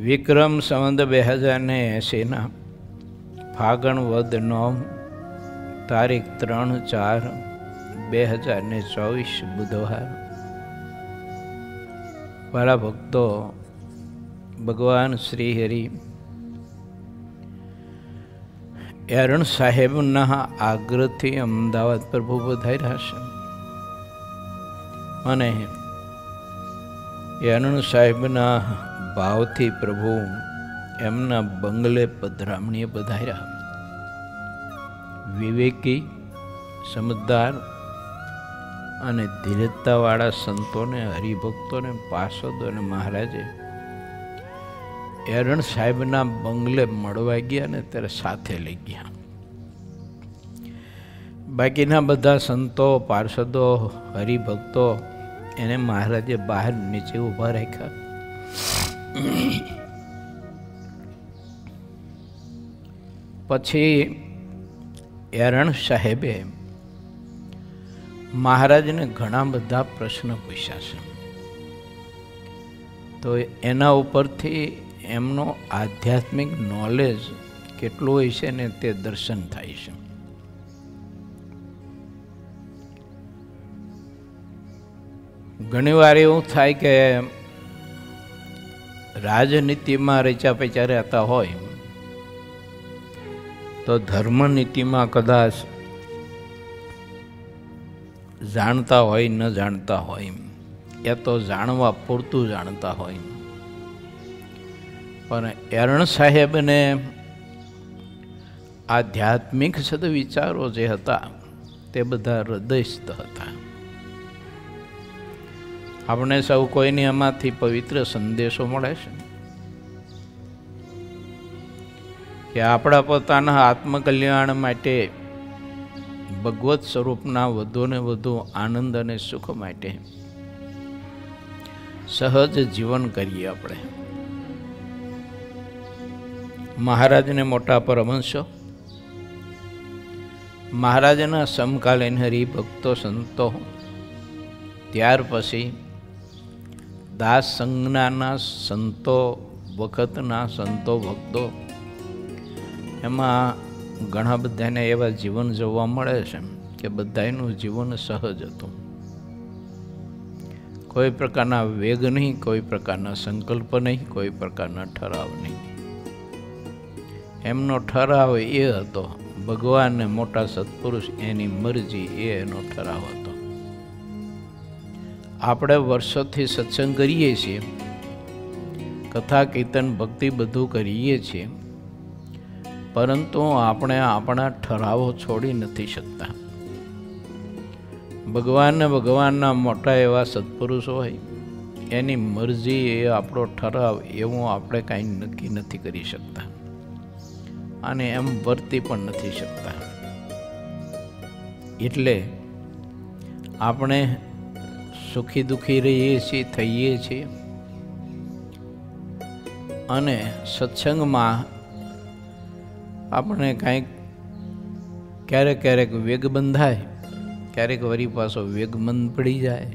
વિક્રમ સંવત 2080 ફાગણ વદ 9 તારીખ 3/4/2024 બુધવાર. વાલા ભક્તો, ભગવાન શ્રી હરિ એરણ સાહેબના આગ્રહથી અમદાવાદ પ્રભુ પધાર્યા છે અને એરણ સાહેબના ભાવથી પ્રભુ એમના બંગલે પધરામણીએ પધાર્યા. વિવેકી, સમજદાર અને ધીરજતાવાળા સંતોને, હરિભક્તોને, પાર્ષદોને મહારાજે એરણ સાહેબના બંગલે મળવા ગયા ને ત્યારે સાથે લઈ ગયા. બાકીના બધા સંતો, પાર્ષદો, હરિભક્તો એને મહારાજે બહાર નીચે ઊભા રાખ્યા. પછી એરણ સાહેબે મહારાજને ઘણા બધા પ્રશ્ન પૂછ્યા છે. તો એના ઉપરથી એમનો આધ્યાત્મિક નોલેજ કેટલું હોય છે ને તે દર્શન થાય છે. ઘણીવાર એવું થાય કે રાજનીતિમાં રચ્યા પચ્યા રહેતા હોય તો ધર્મનીતિમાં કદાચ જાણતા હોય ન જાણતા હોય, એ તો જાણવા પૂરતું જાણતા હોય. પણ એરણ સાહેબને આધ્યાત્મિક સદવિચારો જે હતા તે બધા હૃદયસ્થ હતા. આપણે સૌ કોઈને એમાંથી પવિત્ર સંદેશો મળે છે કે આપણા પોતાના આત્મકલ્યાણ માટે, ભગવત સ્વરૂપના વધુ ને વધુ આનંદ અને સુખ માટે સહજ જીવન કરીએ. આપણે મહારાજને મોટા પરમહંસો, મહારાજના સમકાલીન હરિભક્તો, સંતો, ત્યાર પછી દાસ સંજ્ઞાના સંતો, વખતના સંતો, ભક્તો, એમાં ઘણા બધાને એવા જીવન જોવા મળે છે કે બધાનું જીવન સહજ હતું. કોઈ પ્રકારના વેગ નહીં, કોઈ પ્રકારના સંકલ્પ નહીં, કોઈ પ્રકારના ઠરાવ નહીં. એમનો ઠરાવ એ હતો, ભગવાનને મોટા સત્પુરુષ એની મરજી, એ એનો ઠરાવ હતો. આપણે વર્ષોથી સત્સંગ કરીએ છીએ, કથા કીર્તન ભક્તિ બધું કરીએ છીએ, પરંતુ આપણે આપણા ઠરાવો છોડી નથી શકતા. ભગવાનના મોટા એવા સત્પુરુષો હોય, એની મરજી એ આપણો ઠરાવ, એવું આપણે કાંઈ નક્કી નથી કરી શકતા અને એમ વર્તી પણ નથી શકતા. એટલે આપણે સુખી દુઃખી રહીએ છીએ, થઈએ છીએ અને સત્સંગમાં આપણે કાંઈક ક્યારેક વેગ બંધાય, ક્યારેક વળી પાછો વેગ મંદ પડી જાય.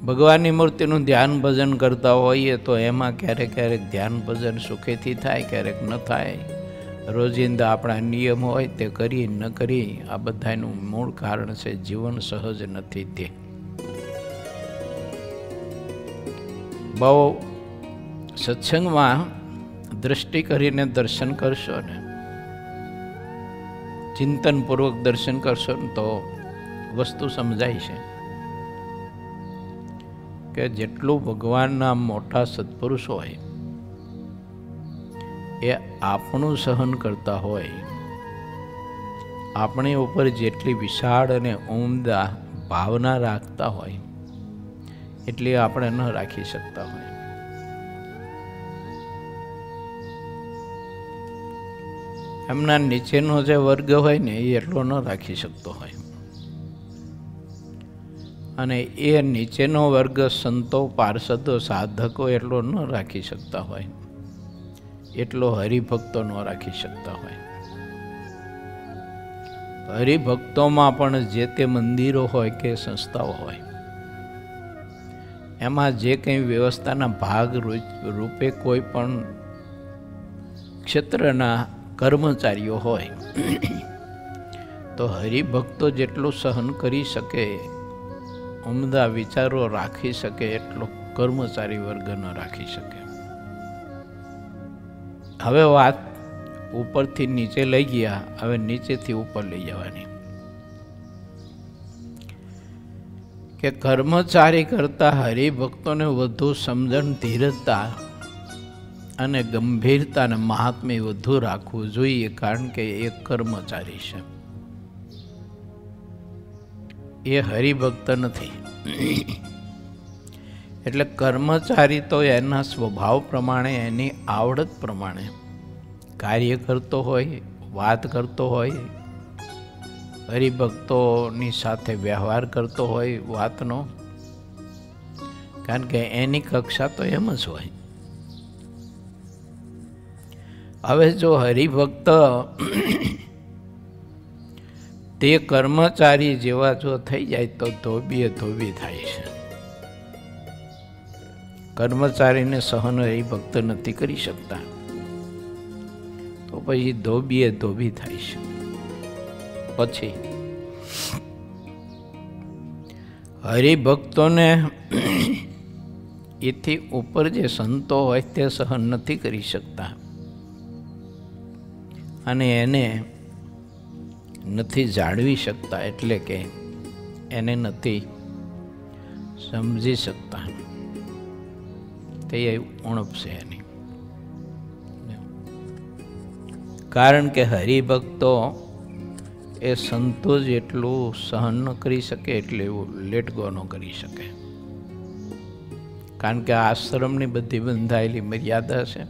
ભગવાનની મૂર્તિનું ધ્યાન ભજન કરતા હોઈએ તો એમાં ક્યારેક ધ્યાન ભજન સુખેથી થાય, ક્યારેક ન થાય. રોજિંદા આપણા નિયમ હોય તે કરી ન કરી, આ બધાનું મૂળ કારણ છે જીવન સહજ નથી. તે બહુ સત્સંગમાં દ્રષ્ટિ કરીને દર્શન કરશો ને, ચિંતનપૂર્વક દર્શન કરશો ને તો વસ્તુ સમજાય છે કે જેટલું ભગવાનના મોટા સત્પુરુષ હોય એ આપણું સહન કરતા હોય, આપણી ઉપર જેટલી વિશાળ અને ઉમદા ભાવના રાખતા હોય એટલી આપણે ન રાખી શકતા હોય. એમના નીચેનો જે વર્ગ હોય ને એ એટલો ન રાખી શકતો હોય, અને એ નીચેનો વર્ગ સંતો, પાર્ષદો, સાધકો એટલો ન રાખી શકતા હોય, એટલો હરિભક્તો ન રાખી શકતા હોય. હરિભક્તોમાં પણ જે તે મંદિરો હોય કે સંસ્થાઓ હોય એમાં જે કંઈ વ્યવસ્થાના ભાગ રૂપે કોઈ પણ ક્ષેત્રના કર્મચારીઓ હોય તો હરિભક્તો જેટલું સહન કરી શકે, ઉમદા વિચારો રાખી શકે, એટલો કર્મચારી વર્ગ ન રાખી શકે. હવે વાત ઉપરથી નીચે લઈ ગયા, હવે નીચેથી ઉપર લઈ જવાની. કે કર્મચારી કરતા હરિભક્તોને વધુ સમજણ, ધીરજતા અને ગંભીરતા અને મહાત્મ્ય વધુ રાખવું જોઈએ, કારણ કે એ કર્મચારી છે, એ હરિભક્ત નથી. એટલે કર્મચારી તો એના સ્વભાવ પ્રમાણે, એની આવડત પ્રમાણે કાર્ય કરતો હોય, વાત કરતો હોય, હરિભક્તોની સાથે વ્યવહાર કરતો હોય વાતનો, કારણ કે એની કક્ષા તો એમ જ હોય. હવે જો હરિભક્ત તે કર્મચારી જેવા જો થઈ જાય તો ધોબીએ ધોબી થાય છે. કર્મચારીને સહન હરિભક્ત નથી કરી શકતા, તો પછી ધોબીએ ધોબી થાય છે. પછી હરિભક્તોને એથી ઉપર જે સંતો હોય તે સહન નથી કરી શકતા, અને એને નથી જાળવી શકતા, એટલે કે એને નથી સમજી શકતા. તે ઉણપ છે એની. કારણ કે હરિભક્તો એ સંતો જેટલું સહન ન કરી શકે એટલે એવું લેટ ગો ન કરી શકે. કારણ કે આશ્રમની બધી બંધાયેલી મર્યાદા છે,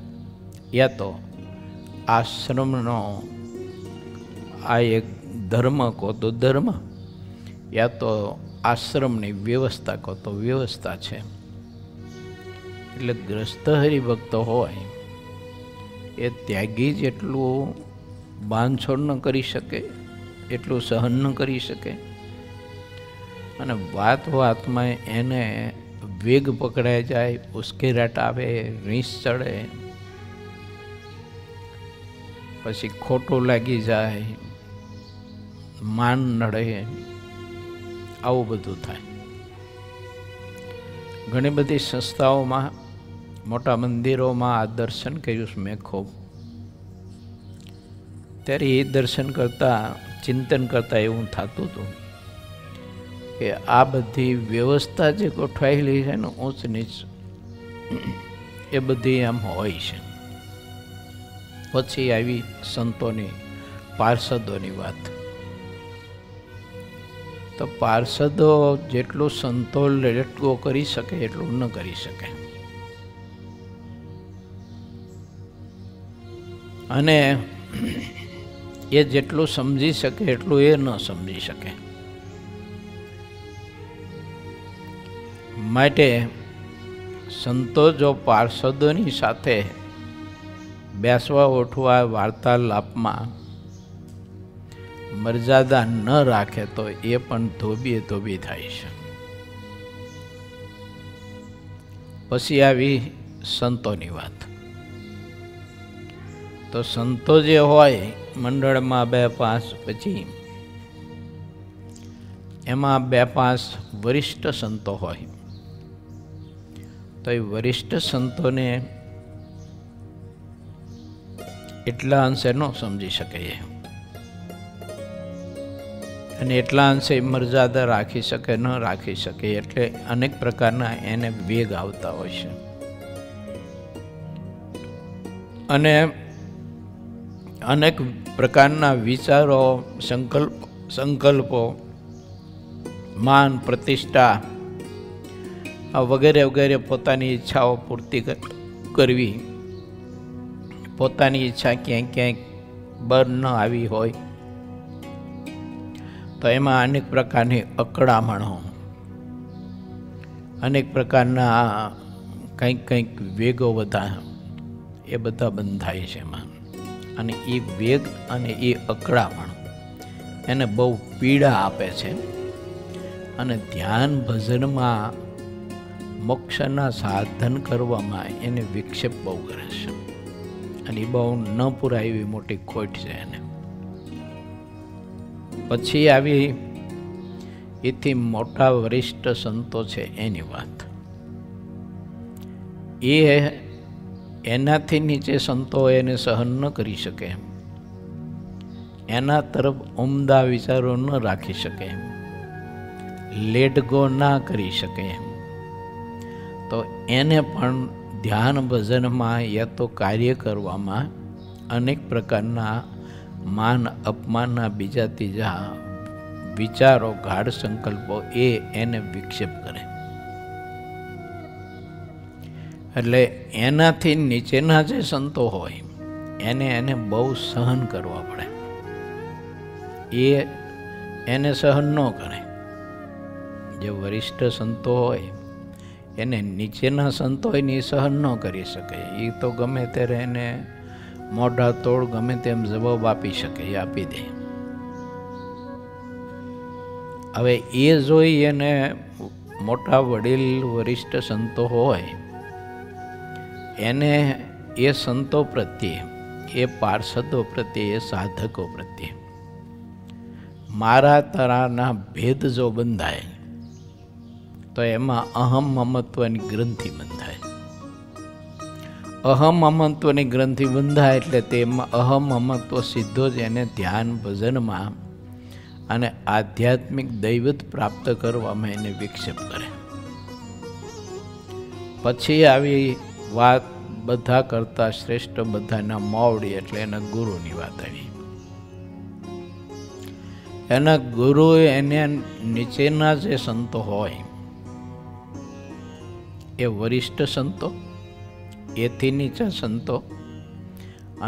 યા તો આશ્રમનો આ એક ધર્મ કહો તો ધર્મ, યા તો આશ્રમની વ્યવસ્થા કહો તો વ્યવસ્થા છે. એટલે ગ્રસ્ત હરિભક્ત હોય એ ત્યાગી જેટલું બાંધછોડ ન કરી શકે, એટલું સહન ન કરી શકે, અને વાત વાતમાં એને વેગ પકડાઈ જાય, ઉશ્કેરાટ આવે, રીસ ચડે, પછી ખોટું લાગી જાય, માન નડે, આવું બધું થાય. ઘણી બધી સંસ્થાઓમાં, મોટા મંદિરોમાં આ દર્શન કર્યું મેં ખૂબ. ત્યારે એ દર્શન કરતા, ચિંતન કરતા એવું થતું હતું કે આ બધી વ્યવસ્થા જે ગોઠવાયેલી છે ને ઊંચ નીચ, એ બધી આમ હોય છે. પછી આવી સંતોની, પાર્ષદોની વાત. તો પાર્ષદો જેટલું સંતો લેટ ગો કરી શકે એટલું ન કરી શકે, અને એ જેટલું સમજી શકે એટલું એ ન સમજી શકે. માટે સંતો જો પાર્ષદોની સાથે બેસવા ઉઠવા વાર્તાલાપમાં મર્યાદા ન રાખે તો એ પણ ધોબીએ ધોબી થાય છે. પછી આવી સંતોની વાત. તો સંતો જે હોય મંડળમાં 2-5, પછી એમાં 2-5 વરિષ્ઠ સંતો હોય, તો એ વરિષ્ઠ સંતોને એટલા અંશે ન સમજી શકે એ, અને એટલા અંશે મર્યાદા રાખી શકે ન રાખી શકે, એટલે અનેક પ્રકારના એને વેગ આવતા હોય છે. અને અનેક પ્રકારના વિચારો, સંકલ્પો, માન, પ્રતિષ્ઠા વગેરે વગેરે પોતાની ઈચ્છાઓ પૂર્તિ કરવી, પોતાની ઈચ્છા ક્યાંક ક્યાંક બર ન આવી હોય તો એમાં અનેક પ્રકારની અકળામણો, અનેક પ્રકારના કંઈક કંઈક વેગો બધા, એ બધા બંધાય છે એમાં. અને એ વેગ અને એ અકળામણ એને બહુ પીડા આપે છે. અને ધ્યાન ભજનમાં મોક્ષના સાધન કરવામાં એને વિક્ષેપ બહુ કરે છે, અને એ બહુ ન પૂરાય એવી મોટી ખોટ છે એને. પછી આવી એથી મોટા વરિષ્ઠ સંતો છે એની વાત. એ એનાથી નીચે સંતો એને સહન ન કરી શકે, એના તરફ ઉમદા વિચારો ન રાખી શકે, લેટ ગો ના કરી શકે, તો એને પણ ધ્યાન ભજનમાં યા તો કાર્ય કરવામાં અનેક પ્રકારના માન અપમાનના બીજા ત્રીજા વિચારો, ગાઢ સંકલ્પો એને વિક્ષેપ કરે. એટલે એનાથી નીચેના જે સંતો હોય એને બહુ સહન કરવા પડે. એને સહન ન કરે. જે વરિષ્ઠ સંતો હોય એને નીચેના સંતો હોય એ સહન ન કરી શકે. એ તો ગમે ત્યારે એને મોઢા તોડ ગમે તેમ જવાબ આપી શકે, એ આપી દે. હવે એ જોઈ એને મોટા વડીલ વરિષ્ઠ સંતો હોય એને એ સંતો પ્રત્યે, એ પાર્ષદો પ્રત્યે, એ સાધકો પ્રત્યે મારા તારાના ભેદ જો બંધાય તો એમાં અહમ મમત્વની ગ્રંથિ બંધાય. અહમ મમત્વની ગ્રંથિ બંધાય એટલે તેમાં અહમ મમત્વ સીધો જ એને ધ્યાન ભજનમાં અને આધ્યાત્મિક દૈવત પ્રાપ્ત કરવામાં એને વિક્ષેપ કરે. પછી આવી વાત બધા કરતા શ્રેષ્ઠ બધાના મોવડી એટલે એના ગુરુની વાત આવી. એના ગુરુ એને નીચેના જે સંતો હોય એ વરિષ્ઠ સંતો, એથી નીચા સંતો,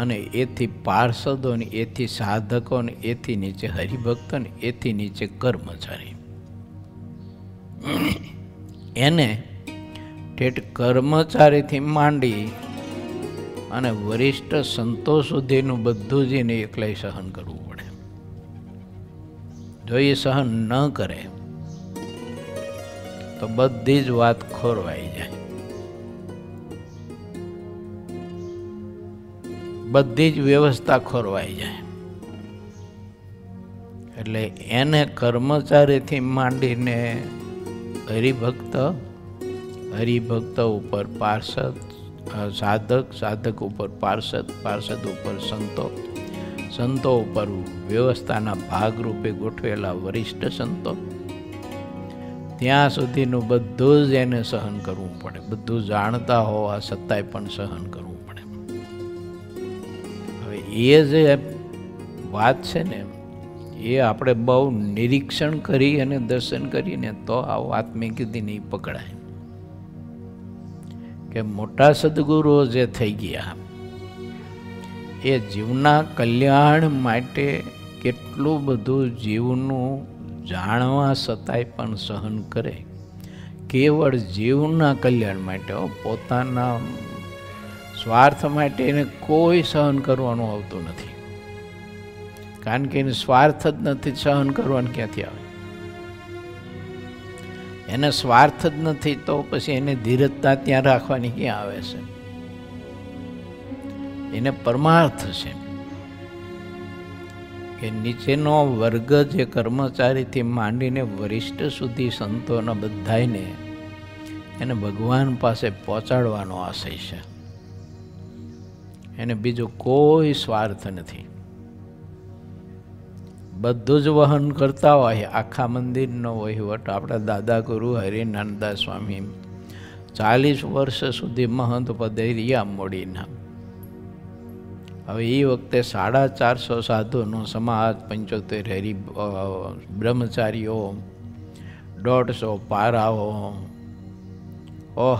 અને એથી પાર્ષદો ને, એથી સાધકો ને, એથી નીચે હરિભક્તો ને, એથી નીચે કર્મચારી. એને ઠેઠ કર્મચારીથી માંડી અને વરિષ્ઠ સંતો સુધીનું બધું જ એને એકલાય સહન કરવું પડે. જો એ સહન ન કરે તો બધી જ વાત ખોરવાઈ જાય, બધી જ વ્યવસ્થા ખોરવાઈ જાય. એટલે એને કર્મચારીથી માંડીને હરિભક્ત, હરિભક્ત ઉપર પાર્ષદ, સાધક, સાધક ઉપર પાર્ષદ, પાર્ષદ ઉપર સંતો, સંતો ઉપર વ્યવસ્થાના ભાગરૂપે ગોઠવેલા વરિષ્ઠ સંતો, ત્યાં સુધીનું બધું જ એને સહન કરવું પડે. બધું જાણતા હોવા છતાંય પણ સહન કરવું પડે. હવે એ જે વાત છે ને એ આપણે બહુ નિરીક્ષણ કરી અને દર્શન કરીને તો આ વાત મેં કીધી નહીં પકડાય. કે મોટા સદગુરુઓ જે થઈ ગયા એ જીવના કલ્યાણ માટે કેટલું બધું જીવનું જાણવા છતાંય પણ સહન કરે. કેવળ જીવના કલ્યાણ માટે, પોતાના સ્વાર્થ માટે એને કોઈ સહન કરવાનું આવતું નથી. કારણ કે એને સ્વાર્થ જ નથી, સહન કરવાનું ક્યાંથી આવે? એને સ્વાર્થ જ નથી તો પછી એને ધીરજતા ત્યાં રાખવાની ક્યાં આવે છે? એને પરમાર્થ છે કે નીચેનો વર્ગ જે કર્મચારીથી માંડીને વરિષ્ઠ સુધી સંતોના બધાને એને ભગવાન પાસે પહોંચાડવાનો આશય છે. એને બીજો કોઈ સ્વાર્થ નથી. બધું જ વહન કરતા હોય. આખા મંદિરનો વહીવટ આપણા દાદા ગુરુ હરિનાનદાસ સ્વામી 40 વર્ષ સુધી મહંત પદે રહ્યા મોડીના. હવે એ વખતે 450 સાધુનો સમાજ, 75 હરિ બ્રહ્મચારીઓ, 150 પારાઓ,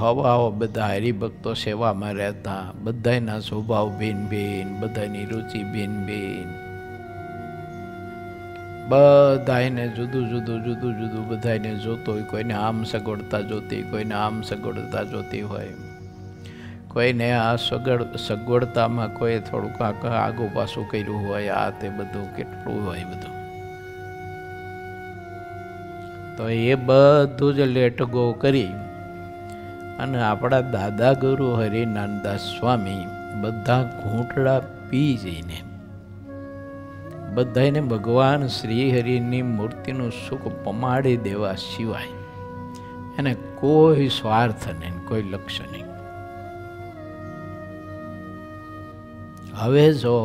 હવાઓ, બધા હરિભક્તો સેવામાં રહેતા. બધાના સ્વભાવ ભિન્ન ભિન્ન, બધાની રુચિ ભિન્ન ભિન્ન, બધાને જુદું જુદું જુદું જુદું બધાને જોતો હોય. કોઈને આમ સગવડતા જોતી, કોઈને આમ સગવડતા જોતી હોય, કોઈને આ સગવડતામાં કોઈ થોડુંક આગું પાછું કર્યું હોય, આ તે બધું કેટલું હોય બધું. તો એ બધું જ લેટ ગો કરી અને આપણા દાદા ગુરુ હરિનાનદાસ સ્વામી બધા ઘૂંટડા પી જઈને બધાને ભગવાન શ્રી હરિની મૂર્તિનું સુખ પમાડી દેવા સિવાય એને કોઈ સ્વાર્થ નહીં, કોઈ લક્ષ્ય નહીં. હવે જો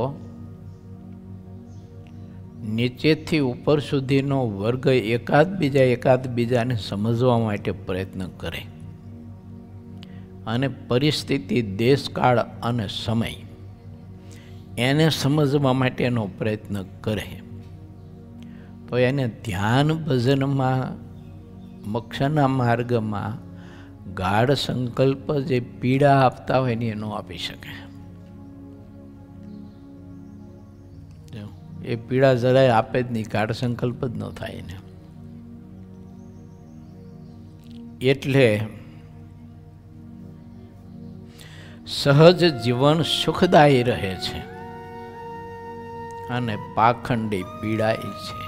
નીચેથી ઉપર સુધીનો વર્ગ એકાદ બીજાને સમજવા માટે પ્રયત્ન કરે અને પરિસ્થિતિ, દેશકાળ અને સમય એને સમજવા માટેનો પ્રયત્ન કરે તો એને ધ્યાન ભજનમાં, મોક્ષના માર્ગમાં ગાઢ સંકલ્પ જે પીડા આપતા હોય ને એ ન આપી શકે. એ પીડા જરાય આપે જ નહીં, ગાઢ સંકલ્પ જ ન થાય ને. એટલે સહજ જીવન સુખદાયી રહે છે અને પાખંડી પીડાય છે.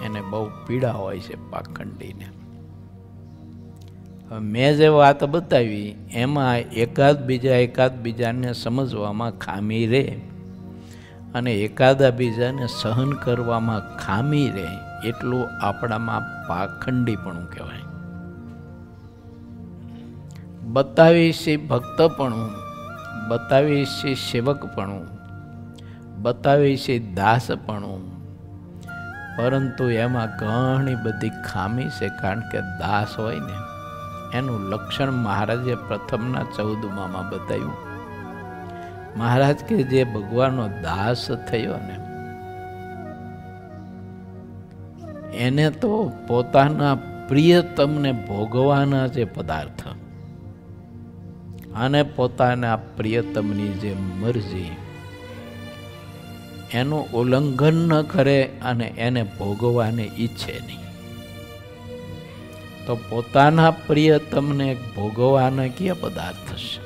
એને બહુ પીડા હોય છે પાખંડીને. મેં જે વાત બતાવી એમાં એકાદ બીજાને સમજવામાં ખામી રહે અને બીજાને સહન કરવામાં ખામી રહે એટલું આપણામાં પાખંડીપણું કહેવાય. બતાવી છે ભક્તપણું, બતાવી છે સેવકપણું, બતાવી છે દાસપણું, પરંતુ એમાં ઘણી બધી ખામી છે. કારણ કે દાસ હોય ને એનું લક્ષણ મહારાજે પ્રથમના 14માં બતાવ્યું. મહારાજ કે જે ભગવાનનો દાસ થયો ને એને તો પોતાના પ્રિયતમને ભોગવાના જે પદાર્થ અને પોતાના પ્રિયતમની જે મરજી એનું ઉલ્લંઘન ન કરે અને એને ભોગવાને ઈચ્છે નહીં. તો પોતાના પ્રિયતમને ભોગવાના કયા પદાર્થ છે?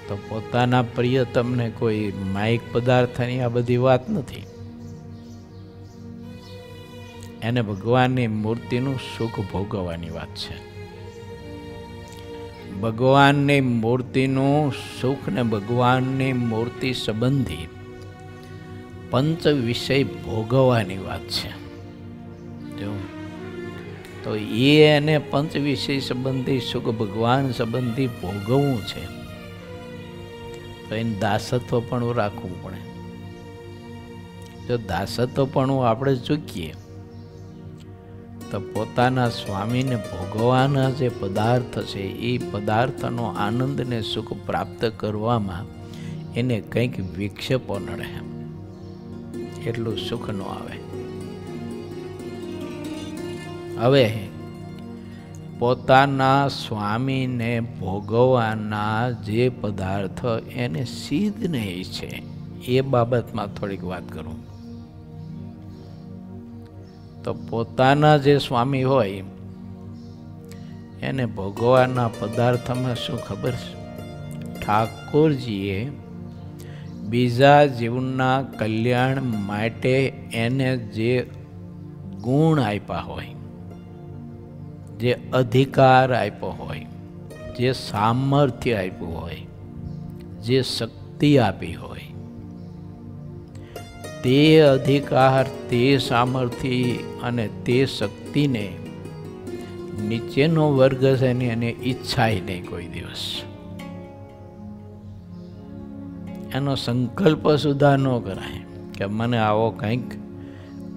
તો પોતાના પ્રિયતમને કોઈ માયિક પદાર્થની આ બધી વાત નથી. એને ભગવાનની મૂર્તિનું સુખ ભોગવવાની વાત છે. ભગવાનની મૂર્તિનું સુખ ને ભગવાનની મૂર્તિ સંબંધી પંચ વિષય ભોગવવાની વાત છે. જો તો એને પંચ વિષય સંબંધી સુખ ભગવાન સંબંધી ભોગવવું છે તો એને દાસત્વ પણ રાખવું પડે. જો દાસત્વ પણ આપણે ચૂકીએ તો પોતાના સ્વામીને ભોગવાના જે પદાર્થ છે એ પદાર્થનો આનંદ ને સુખ પ્રાપ્ત કરવામાં એને કંઈક વિક્ષેપો નડે, એટલું સુખ ન આવે. હવે પોતાના સ્વામીને ભોગવવાના જે પદાર્થ એને સિદ્ધ નહીં છે એ બાબતમાં થોડીક વાત કરું. તો પોતાના જે સ્વામી હોય એને ભોગવવાના પદાર્થમાં શું ખબર છે? ઠાકોરજીએ બીજા જીવના કલ્યાણ માટે એને જે ગુણ આપ્યા હોય, જે અધિકાર આપ્યો હોય, જે સામર્થ્ય આપ્યું હોય, જે શક્તિ આપી હોય, તે અધિકાર, તે સામર્થ્ય અને તે શક્તિને નીચેનો વર્ગ છે ને એને ઈચ્છાય નહીં કોઈ દિવસ. એનો સંકલ્પ સુધા ન કરાય કે મને આવો કંઈક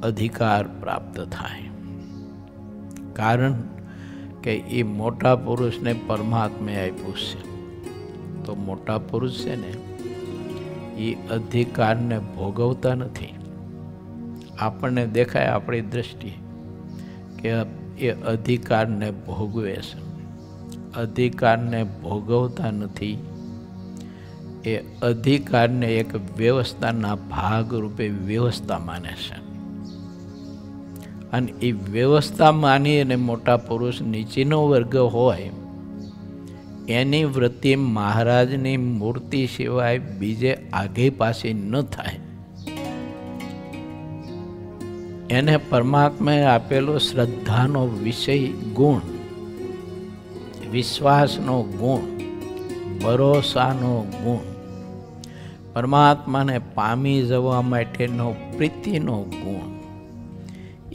અધિકાર પ્રાપ્ત થાય. કારણ કે એ મોટા પુરુષને પરમાત્માએ આપ્યું છે. તો મોટા પુરુષ છે ને એ અધિકારને ભોગવતા નથી. આપણને દેખાય આપણી દ્રષ્ટિએ કે એ અધિકારને ભોગવે છે. અધિકારને ભોગવતા નથી. એ અધિકારને એક વ્યવસ્થાના ભાગ રૂપે વ્યવસ્થા માને છે અને એ વ્યવસ્થા માની અને મોટા પુરુષ નીચેનો વર્ગ હોય એની વૃત્તિ મહારાજની મૂર્તિ સિવાય બીજે આગે પાછી ન થાય. એને પરમાત્માએ આપેલો શ્રદ્ધાનો વિષય ગુણ વિશ્વાસનો ગુણ, ભરોસાનો ગુણ, પરમાત્માને પામી જવા માટેનો પ્રીતિનો ગુણ,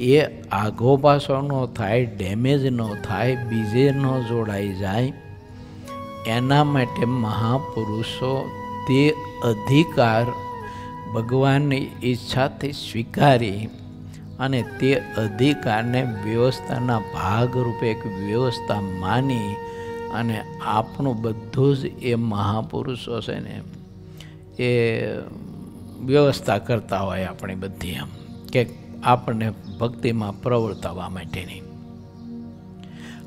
એ આઘો પાછો ન થાય, ડેમેજ ન થાય, બીજે ન જોડાઈ જાય, એના માટે મહાપુરુષો તે અધિકાર ભગવાનની ઈચ્છાથી સ્વીકારી અને તે અધિકારને વ્યવસ્થાના ભાગરૂપે એક વ્યવસ્થા માની અને આપણું બધું જ એ મહાપુરુષો છે ને એ વ્યવસ્થા કરતા હોય આપણી બધી, એમ કે આપણને ભક્તિમાં પ્રવર્તાવવા માટેની.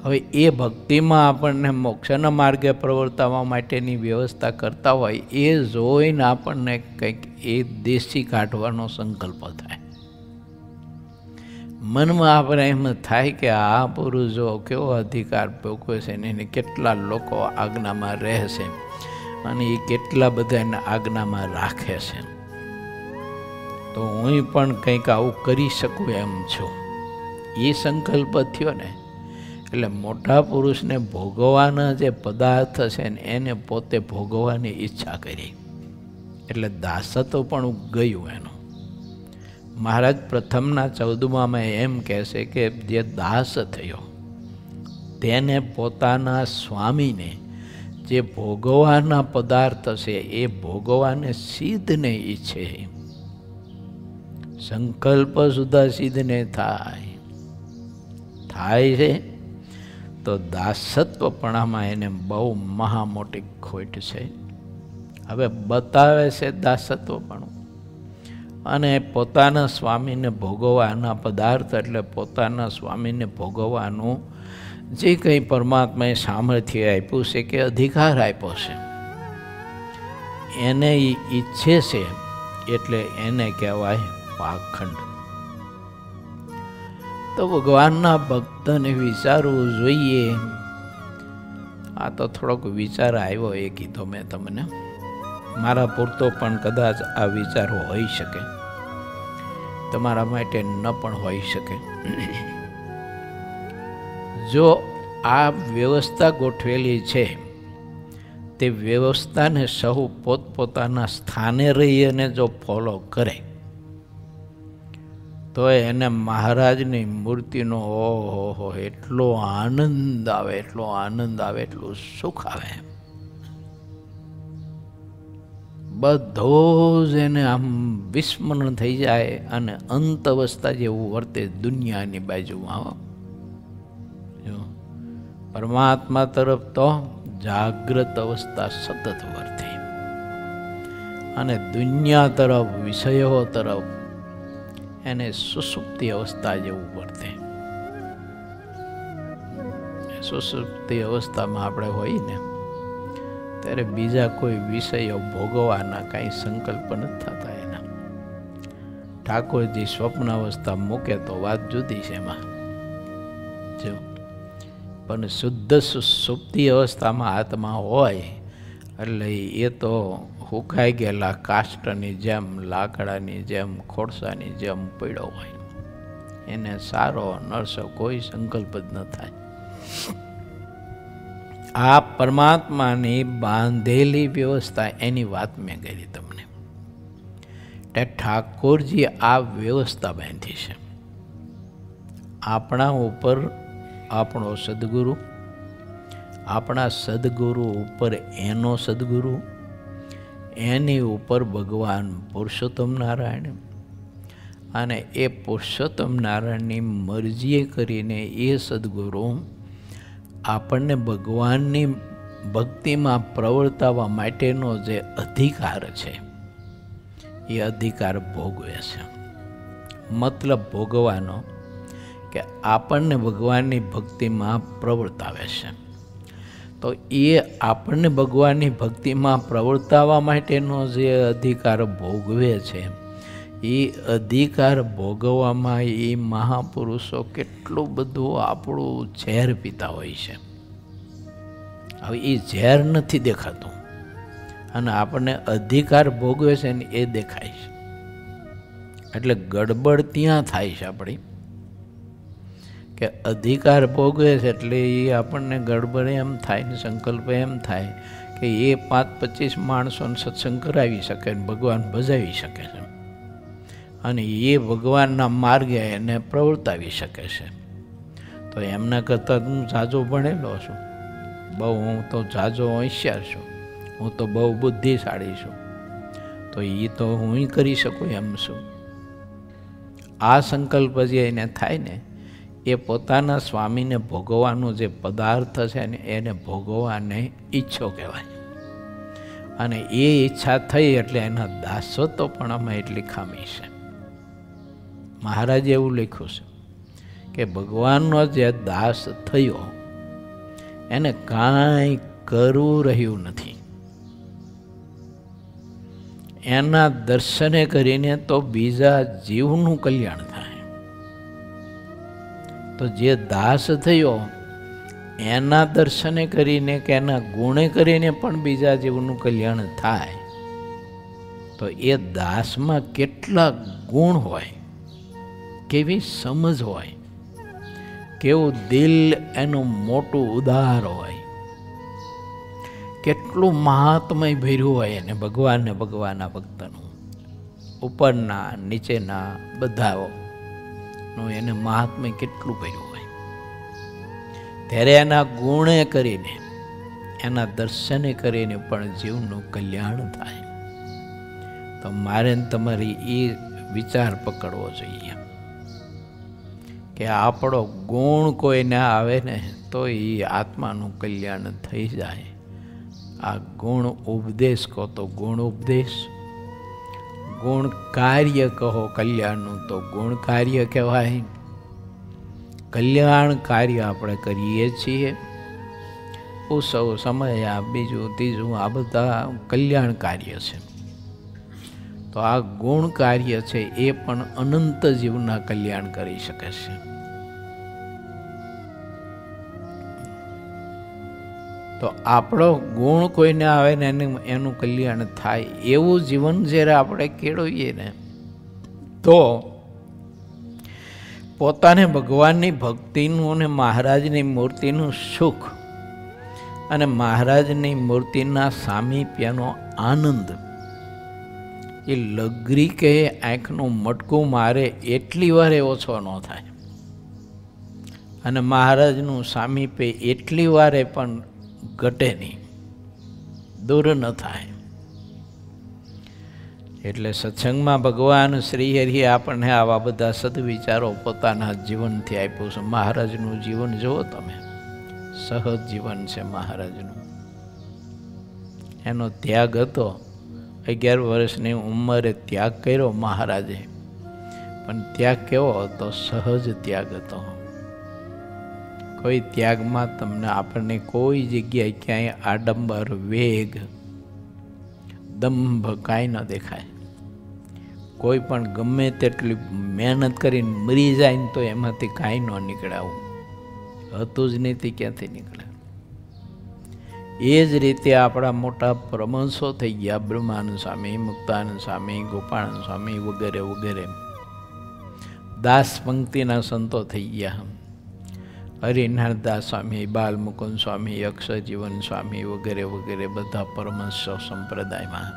હવે એ ભક્તિમાં આપણને મોક્ષના માર્ગે પ્રવર્તાવવા માટેની વ્યવસ્થા કરતા હોય એ જોઈને આપણને કંઈક એ દેશી કાઢવાનો સંકલ્પ થાય. મનમાં આપણે એમ થાય કે આ પુરુષો કેવો અધિકાર ભોગવે છે ને એને કેટલા લોકો આજ્ઞામાં રહેશે અને એ કેટલા બધા એને આજ્ઞામાં રાખે છે, તો હું પણ કંઈક આવું કરી શકું એમ છું. એ સંકલ્પ થયો ને એટલે મોટા પુરુષને ભોગવવાના જે પદાર્થ છે ને એને પોતે ભોગવવાની ઈચ્છા કરી, એટલે દાસત્વ પણ ગયું એનું. મહારાજ પ્રથમના 14માં એમ કહે છે કે જે દાસ થયો તેને પોતાના સ્વામીને જે ભોગવવાના પદાર્થ છે એ ભોગવવાને સિદ્ધને ઈચ્છે, સંકલ્પ સુધા સિદ્ધ ને થાય છે તો દાસત્વપણામાં એને બહુ મહા મોટી ખોટ છે. હવે બતાવે છે દાસત્વપણું અને પોતાના સ્વામીને ભોગવવાના પદાર્થ એટલે પોતાના સ્વામીને ભોગવવાનું જે કંઈ પરમાત્માએ સામર્થ્ય આપ્યું છે કે અધિકાર આપ્યો છે એને ઈચ્છે છે, એટલે એને કહેવાય પાખંડ. તો ભગવાનના ભક્તને વિચારવું જોઈએ. આ તો થોડોક વિચાર આવ્યો એ કીધો મેં તમને, મારા પૂરતો પણ કદાચ આ વિચાર હોઈ શકે, તમારા માટે ન પણ હોઈ શકે. જો આ વ્યવસ્થા ગોઠવેલી છે તે વ્યવસ્થાને સહુ પોતપોતાના સ્થાને રહી અને જો ફોલો કરે તો એને મહારાજની મૂર્તિનો ઓહો એટલો આનંદ આવે, એટલો આનંદ આવે, એટલું સુખ આવે, બધું જ એને આમ વિસ્મરણ થઈ જાય અને અંત અવસ્થા જેવું વર્તે દુનિયાની બાજુમાં. પરમાત્મા તરફ તો જાગ્રત અવસ્થા સતત વર્તે અને દુનિયા તરફ, વિષયો તરફ એને સુષુપ્તિ અવસ્થા જેવું વર્તે. સુષુપ્તિ અવસ્થામાં આપણે હોય ને ત્યારે બીજા કોઈ વિષયો ભોગવવાના કાંઈ સંકલ્પ નથી થતા એના. ઠાકોરજી સ્વપ્ન અવસ્થા મૂકે તો વાત જુદી છે એમાં, જો પણ શુદ્ધ સુષુપ્તિ અવસ્થામાં આત્મા હોય એટલે એ તો હુકાઈ ગયેલા કાષ્ટની જેમ, લાકડાની જેમ, ખોડસાની જેમ પડ્યો હોય, એને સારો નરસો કોઈ સંકલ્પ જ ન થાય. આ પરમાત્માની બાંધેલી વ્યવસ્થા એની વાત મેં કરી તમને. ઠાકોરજી આ વ્યવસ્થા બાંધી છે આપણા ઉપર. આપણો સદગુરુ, આપણા સદગુરુ ઉપર એનો સદગુરુ, એની ઉપર ભગવાન પુરુષોત્તમ નારાયણ, અને એ પુરુષોત્તમ નારાયણની મરજીએ કરીને એ સદગુરુ આપણને ભગવાનની ભક્તિમાં પ્રવર્તાવવા માટેનો જે અધિકાર છે એ અધિકાર ભોગવે છે. મતલબ ભોગવાનો કે આપણને ભગવાનની ભક્તિમાં પ્રવર્તાવે છે. તો એ આપણને ભગવાનની ભક્તિમાં પ્રવર્તાવવા માટેનો જે અધિકાર ભોગવે છે એ અધિકાર ભોગવવામાં એ મહાપુરુષો કેટલું બધું આપણું ઝેર પીતા હોય છે. હવે એ ઝેર નથી દેખાતું અને આપણને અધિકાર ભોગવે છે ને એ દેખાય છે, એટલે ગડબડ ત્યાં થાય છે આપણી કે અધિકાર ભોગવે છે એટલે એ આપણને ગડબડ એમ થાય ને સંકલ્પ એમ થાય કે એ 5-25 માણસોને સત્સંગ કરાવી શકે ને ભગવાન ભજાવી શકે છે અને એ ભગવાનના માર્ગે એને પ્રવર્તાવી શકે છે. તો એમના કરતાં હું ઝાઝો ભણેલો છું, હું તો ઝાઝો હોશિયાર છું, હું તો બહુ બુદ્ધિશાળી છું, તો એ તો હું કરી શકું એમ છું. આ સંકલ્પ જે એને થાય ને એ પોતાના સ્વામીને ભોગવવાનો જે પદાર્થ છે ને એને ભોગવવાને ઈચ્છો કહેવાય. અને એ ઈચ્છા થઈ એટલે એના દાસત્વ પણ આમાં એટલી ખામી છે. મહારાજે એવું લખ્યું છે કે ભગવાનનો જે દાસ થયો એને કાંઈ કરવું રહ્યું નથી. એના દર્શને કરીને તો બીજા જીવનું કલ્યાણ થાય. તો જે દાસ થયો એના દર્શને કરીને કે એના ગુણે કરીને પણ બીજા જીવનું કલ્યાણ થાય. તો એ દાસમાં કેટલા ગુણ હોય, કેવી સમજ હોય, કેવું દિલ એનું મોટું ઉદાર હોય, કેટલું મહાત્મય ભર્યું હોય એને ભગવાન ને ભગવાનના ભક્તનું, ઉપરના નીચેના બધાનું એને મહાત્મય કેટલું ભર્યું હોય. ત્યારે એના ગુણે કરીને એના દર્શને કરીને પણ જીવનું કલ્યાણ થાય. તો મારે તમારી એ વિચાર પકડવો જોઈએ કે આપણો ગુણ કોઈને આવે ને તો એ આત્માનું કલ્યાણ થઈ જાય. આ ગુણ ઉપદેશ કહો તો ગુણ ઉપદેશ, ગુણ કાર્ય કહો કલ્યાણનું તો ગુણ કાર્ય કહેવાય. કલ્યાણ કાર્ય આપણે કરીએ છીએ, ઉત્સવ સમય આ બીજું ત્રીજું આ બધા કલ્યાણ કાર્ય છે. તો આ ગુણ કાર્ય છે એ પણ અનંત જીવના કલ્યાણ કરી શકે છે. તો આપણો ગુણ કોઈને આવે ને એનું કલ્યાણ થાય એવું જીવન જ્યારે આપણે કેળવીએ ને તો પોતાને ભગવાનની ભક્તિનું અને મહારાજની મૂર્તિનું સુખ અને મહારાજની મૂર્તિના સામીપ્યનો આનંદ એ લગરી કે આંખનું મટકું મારે એટલી વારે ઓછો ન થાય અને મહારાજનું સામીપ્ય એટલી વારે પણ ઘટે નહીં, દૂર ન થાય. એટલે સત્સંગમાં ભગવાન શ્રી હરિએ આપણને આવા બધા સદવિચારો પોતાના જીવનથી આપ્યું છે. મહારાજનું જીવન જુઓ તમે, સહજ જીવન છે મહારાજનું. એનો ત્યાગ હતો, 11 વર્ષની ઉંમરે ત્યાગ કર્યો મહારાજે, પણ ત્યાગ કેવો હતો? સહજ ત્યાગ હતો. કોઈ ત્યાગમાં તમને આપણને કોઈ જગ્યાએ ક્યાંય આડંબર, વેગ, દંભ કાંઈ ન દેખાય. કોઈ પણ ગમે તેટલી મહેનત કરીને મરી જાય ને તો એમાંથી કાંઈ ન નીકળે. આવું હતું જ નહીં, ક્યાંથી નીકળે? એ જ રીતે આપણા મોટા પરમહંસો થઈ ગયા, બ્રહ્માનંદ સ્વામી, મુક્તાનંદ સ્વામી, ગોપાળાનંદ સ્વામી વગેરે વગેરે દાસ પંક્તિના સંતો થઈ ગયા. હરિનાથદાસ સ્વામી, બાલમુકુંદ સ્વામી, અક્ષરજીવન સ્વામી વગેરે વગેરે બધા પરમહંસો સંપ્રદાયમાં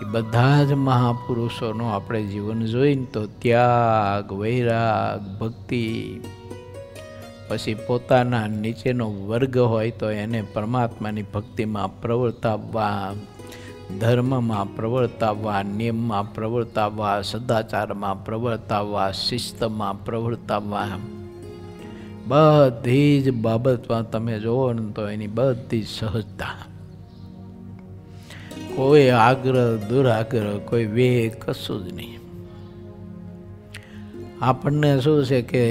એ બધા જ મહાપુરુષોનો આપણે જીવન જોઈને તો ત્યાગ, વૈરાગ, ભક્તિ, પછી પોતાના નીચેનો વર્ગ હોય તો એને પરમાત્માની ભક્તિમાં પ્રવર્તાવવા, ધર્મમાં પ્રવર્તાવવા, નિયમમાં પ્રવર્તાવવા, સદાચારમાં પ્રવર્તાવવા, શિસ્તમાં પ્રવર્તાવવા, બધી જ બાબતમાં તમે જોવો ને તો એની બધી સહજતા, કોઈ આગ્રહ, દુરાગ્રહ, કોઈ વેગ, કશું જ નહીં. આપણને શું છે કે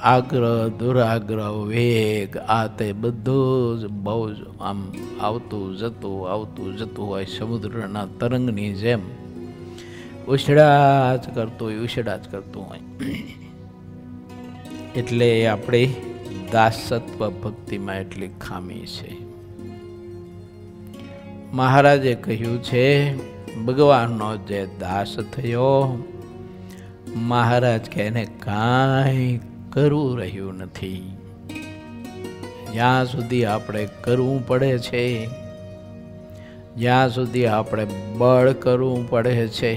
આગ્રહ, દુરાગ્રહ, વેગ આ તે બધું જ બહુ જ આમ આવતું જતું હોય, સમુદ્રના તરંગની જેમ ઉછળા જ કરતું હોય. એટલે આપણે દાસત્વ ભક્તિમાં એટલી ખામી છે. મહારાજે કહ્યું છે ભગવાનનો જે દાસ થયો, મહારાજ કે એને કાંઈ કરવું રહ્યું નથી. જ્યાં સુધી આપણે કરવું પડે છે, જ્યાં સુધી આપણે બળ કરવું પડે છે,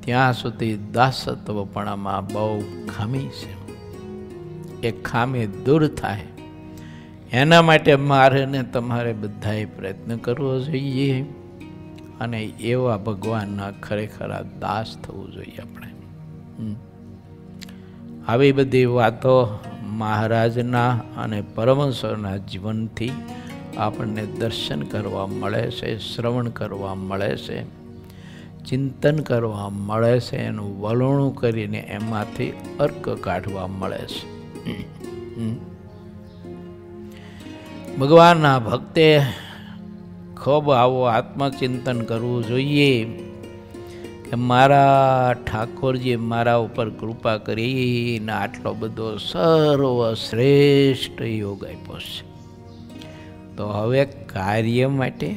ત્યાં સુધી દાસત્વપણામાં બહુ ખામી છે. એ ખામી દૂર થાય એના માટે મારે ને તમારે બધાએ પ્રયત્ન કરવો જોઈએ અને એવા ભગવાનના ખરેખર દાસ થવું જોઈએ આપણે. આવી બધી વાતો મહારાજના અને પરમહંસોના જીવનથી આપણને દર્શન કરવા મળે છે, શ્રવણ કરવા મળે છે, ચિંતન કરવા મળે છે, એનું વલણું કરીને એમાંથી અર્ક કાઢવા મળે છે. ભગવાનના ભક્તે ખૂબ આવો આત્મચિંતન કરવું જોઈએ કે મારા ઠાકોરજી મારા ઉપર કૃપા કરીને આટલો બધો સર્વશ્રેષ્ઠ યોગ આપ્યો છે, તો હવે કાર્ય માટે,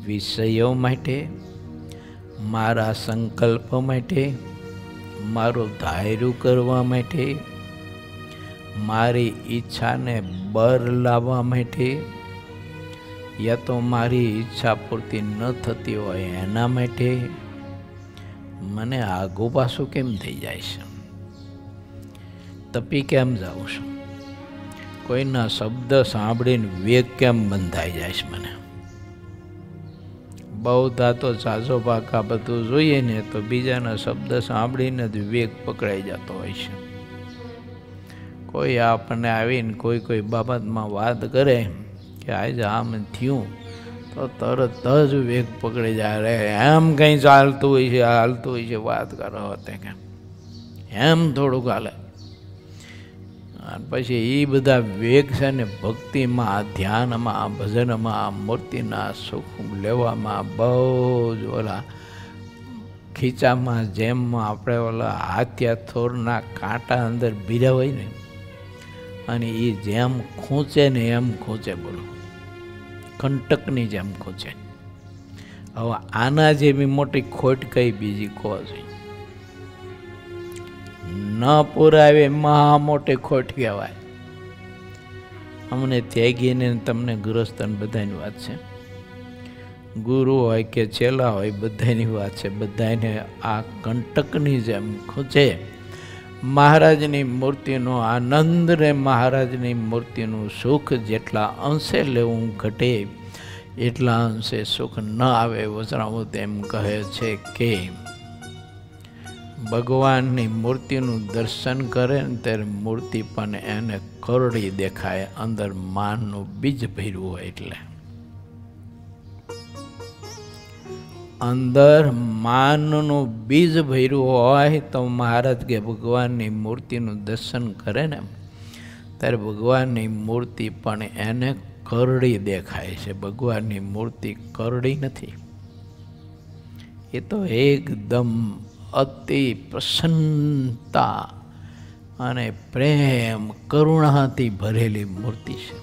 વિષયો માટે, મારા સંકલ્પ માટે, મારું ધાર્યું કરવા માટે, મારી ઈચ્છાને બર લાવવા માટે, યા તો મારી ઈચ્છા પૂર્તિ ન થતી હોય એના માટે મને આગુ પાછું કેમ થઈ જાય છે? તપી કેમ જાઉં છું? કોઈના શબ્દ સાંભળીને વેગ કેમ બંધાઈ જાય છે મને? બહુ તો સાજો પાકા બધું જોઈએ ને તો બીજાના શબ્દ સાંભળીને જ વેગ પકડાઈ જતો હોય છે. કોઈ આપણને આવીને કોઈ બાબતમાં વાત કરે કે આજે આમ થયું તો તરત જ વેગ પકડી જાય. રે એમ કંઈ ચાલતું હોય છે, હાલતું હોય છે, વાત કરો તે કે એમ થોડુંક હાલે. અને પછી એ બધા વેગ છે ને ભક્તિમાં, ધ્યાનમાં, ભજનમાં, મૂર્તિના સુખ લેવામાં બહુ જ ઓલા ખીચામાં જેમ આપણે ઓલા હાથિયા થોરના કાંટા અંદર ભીરા હોય ને અને એ જેમ ખૂંચે ને એમ ખૂંચે, બોલો કંટકની જેમ ખૂંચે. હવે આના જેવી મોટી ખોટ કઈ બીજી કહો જોઈએ? ન પુરાવે મહા મોટી ખોટ કહેવાય. અમને ત્યાગીને તમને ગૃહસ્થન બધાની વાત છે, ગુરુ હોય કે ચેલા હોય બધાની વાત છે. બધાને આ કંટકની જેમ ખૂંચે. મહારાજની મૂર્તિનો આનંદ ને મહારાજની મૂર્તિનું સુખ જેટલા અંશે લેવું ઘટે એટલા અંશે સુખ ન આવે. વજરામૃત એમ કહે છે કે ભગવાનની મૂર્તિનું દર્શન કરે ને ત્યારે મૂર્તિ પણ એને કરડી દેખાય, અંદર માનનું બીજ ભર્યું હોય. એટલે અંદર માનનું બીજ ભર્યું હોય તો મહારાજ કે ભગવાનની મૂર્તિનું દર્શન કરે ને ત્યારે ભગવાનની મૂર્તિ પણ એને કરડી દેખાય છે. ભગવાનની મૂર્તિ કરડી નથી, એ તો એકદમ અતિ પ્રસન્નતા અને પ્રેમ કરુણાથી ભરેલી મૂર્તિ છે.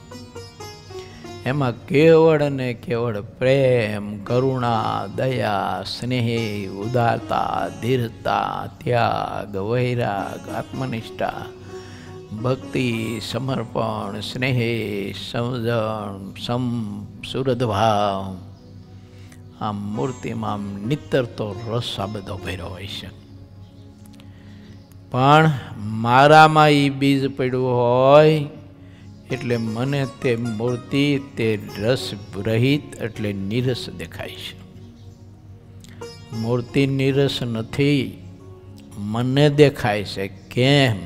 એમાં કેવળ ને કેવળ પ્રેમ, કરુણા, દયા, સ્નેહ, ઉદારતા, ધીરતા, ત્યાગ, વૈરાગ, આત્મનિષ્ઠા, ભક્તિ, સમર્પણ, સ્નેહ, સમજણ, સુરદભાવ, આ મૂર્તિમાં નિતરતો રસ આ બધો ભર્યો હોય છે. પણ મારામાં એ બીજ પડ્યું હોય એટલે મને તે મૂર્તિ તે રસ રહિત એટલે નીરસ દેખાય છે. મૂર્તિ નીરસ નથી, મને દેખાય છે. કેમ?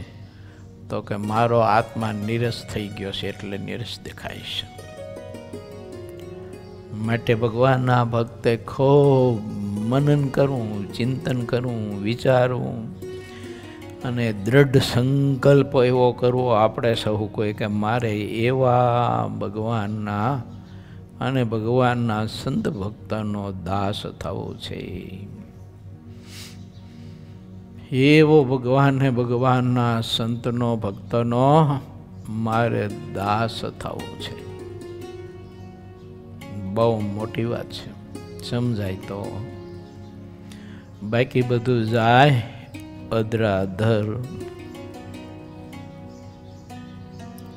તો કે મારો આત્મા નીરસ થઈ ગયો છે એટલે નીરસ દેખાય છે. માટે ભગવાનના ભક્તે ખૂબ મનન કરવું, ચિંતન કરવું, વિચારવું અને દ્રઢ સંકલ્પ એવો કરવો આપણે સહુ કોઈ કે મારે એવા ભગવાનના અને ભગવાનના સંત ભક્તનો દાસ થવો છે. એવો ભગવાનને ભગવાનના સંતનો ભક્તનો મારે દાસ થવો છે. બહુ મોટી વાત છે, સમજાય તો. બાકી બધું જાય અધરાધર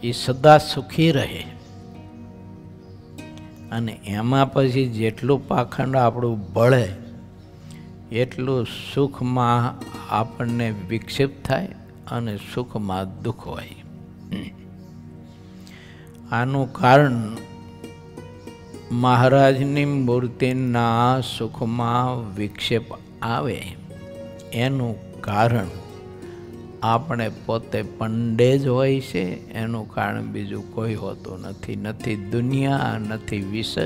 એ સદા સુખી રહે. અને એમાં પછી જેટલું પાખંડ આપણું બળે એટલું સુખમાં આપણને વિક્ષેપ થાય અને સુખમાં દુઃખ હોય. આનું કારણ મહારાજની મૂર્તિના સુખમાં વિક્ષેપ આવે એનું કારણ આપણે પોતે પંડે જ હોય છે. એનું કારણ બીજું કોઈ હોતું નથી. નથી દુનિયા, નથી વિષય,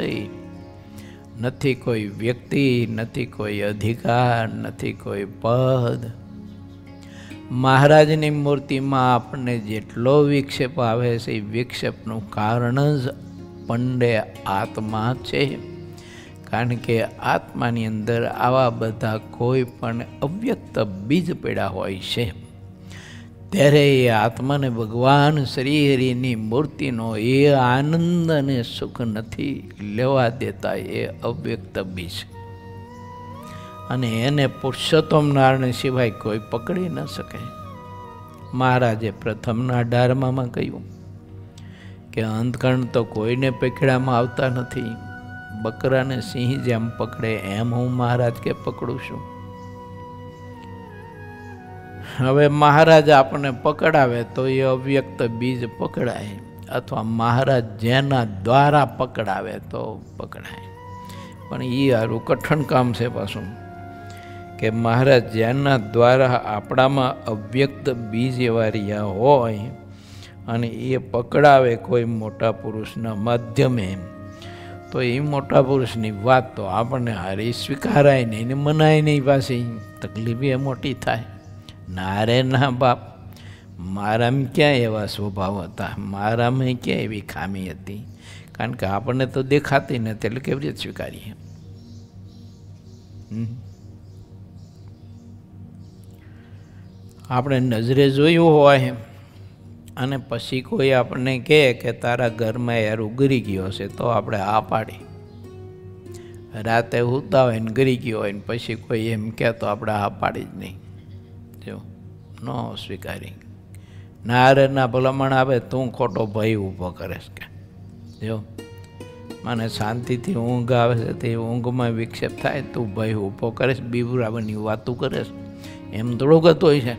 નથી કોઈ વ્યક્તિ, નથી કોઈ અધિકાર, નથી કોઈ પદ. મહારાજની મૂર્તિમાં આપણને જેટલો વિક્ષેપ આવે છે એ વિક્ષેપનું કારણ જ પંડે આત્મા છે. કારણ કે આત્માની અંદર આવા બધા કોઈ પણ અવ્યક્ત બીજ પડ્યા હોય છે. ત્યારે એ આત્માને ભગવાન શ્રીહરિની મૂર્તિનો એ આનંદ અને સુખ નથી લેવા દેતા. એ અવ્યક્ત બીજ અને એને પુરુષોત્તમ નારાયણ સિવાય કોઈ પકડી ન શકે. મહારાજે પ્રથમના 18માં કહ્યું કે અંતકણ તો કોઈને પકડવામાં આવતા નથી. બકરાને સિંહ જેમ પકડે એમ હું મહારાજ કે પકડું છું. હવે મહારાજ આપણને પકડાવે તો એ અવ્યક્ત બીજ પકડાય, અથવા મહારાજ જેના દ્વારા પકડાવે તો પકડાય. પણ એ સારું કઠણ કામ છે પાછું કે મહારાજ જેના દ્વારા આપણામાં અવ્યક્ત બીજ એવા રહ્યા હોય અને એ પકડાવે કોઈ મોટા પુરુષના માધ્યમે, તો એ મોટા પુરુષની વાત તો આપણને હારી સ્વીકારાય નહીં ને મનાય નહીં. પાછી તકલીફ એ મોટી થાય. ના રે ના બાપ, મારામાં ક્યાં એવા સ્વભાવ હતા, મારામાં ક્યાં એવી ખામી હતી. કારણ કે આપણને તો દેખાતી નથી એટલે કેવી રીતે સ્વીકારીએ. આપણે નજરે જોયું હોય અને પછી કોઈ આપણને કહે કે તારા ઘરમાં યાર ઉગરી ગયો છે તો આપણે આ પાડી. રાતે ઉતા હોય ને ગરી ગયો હોય ને પછી કોઈ એમ કહે તો આપણે આ પાડી જ નહીં. જો ન સ્વીકારી. ના રે ના ભલામણ આવે તું ખોટો ભય ઊભો કરેશ કે જો મને શાંતિથી ઊંઘ આવે છે તે ઊંઘમાં વિક્ષેપ થાય, તું ભય ઊભો કરેશ, બીવરાવાની વાતું કરેશ, એમ થોડુંક હતું હોય છે.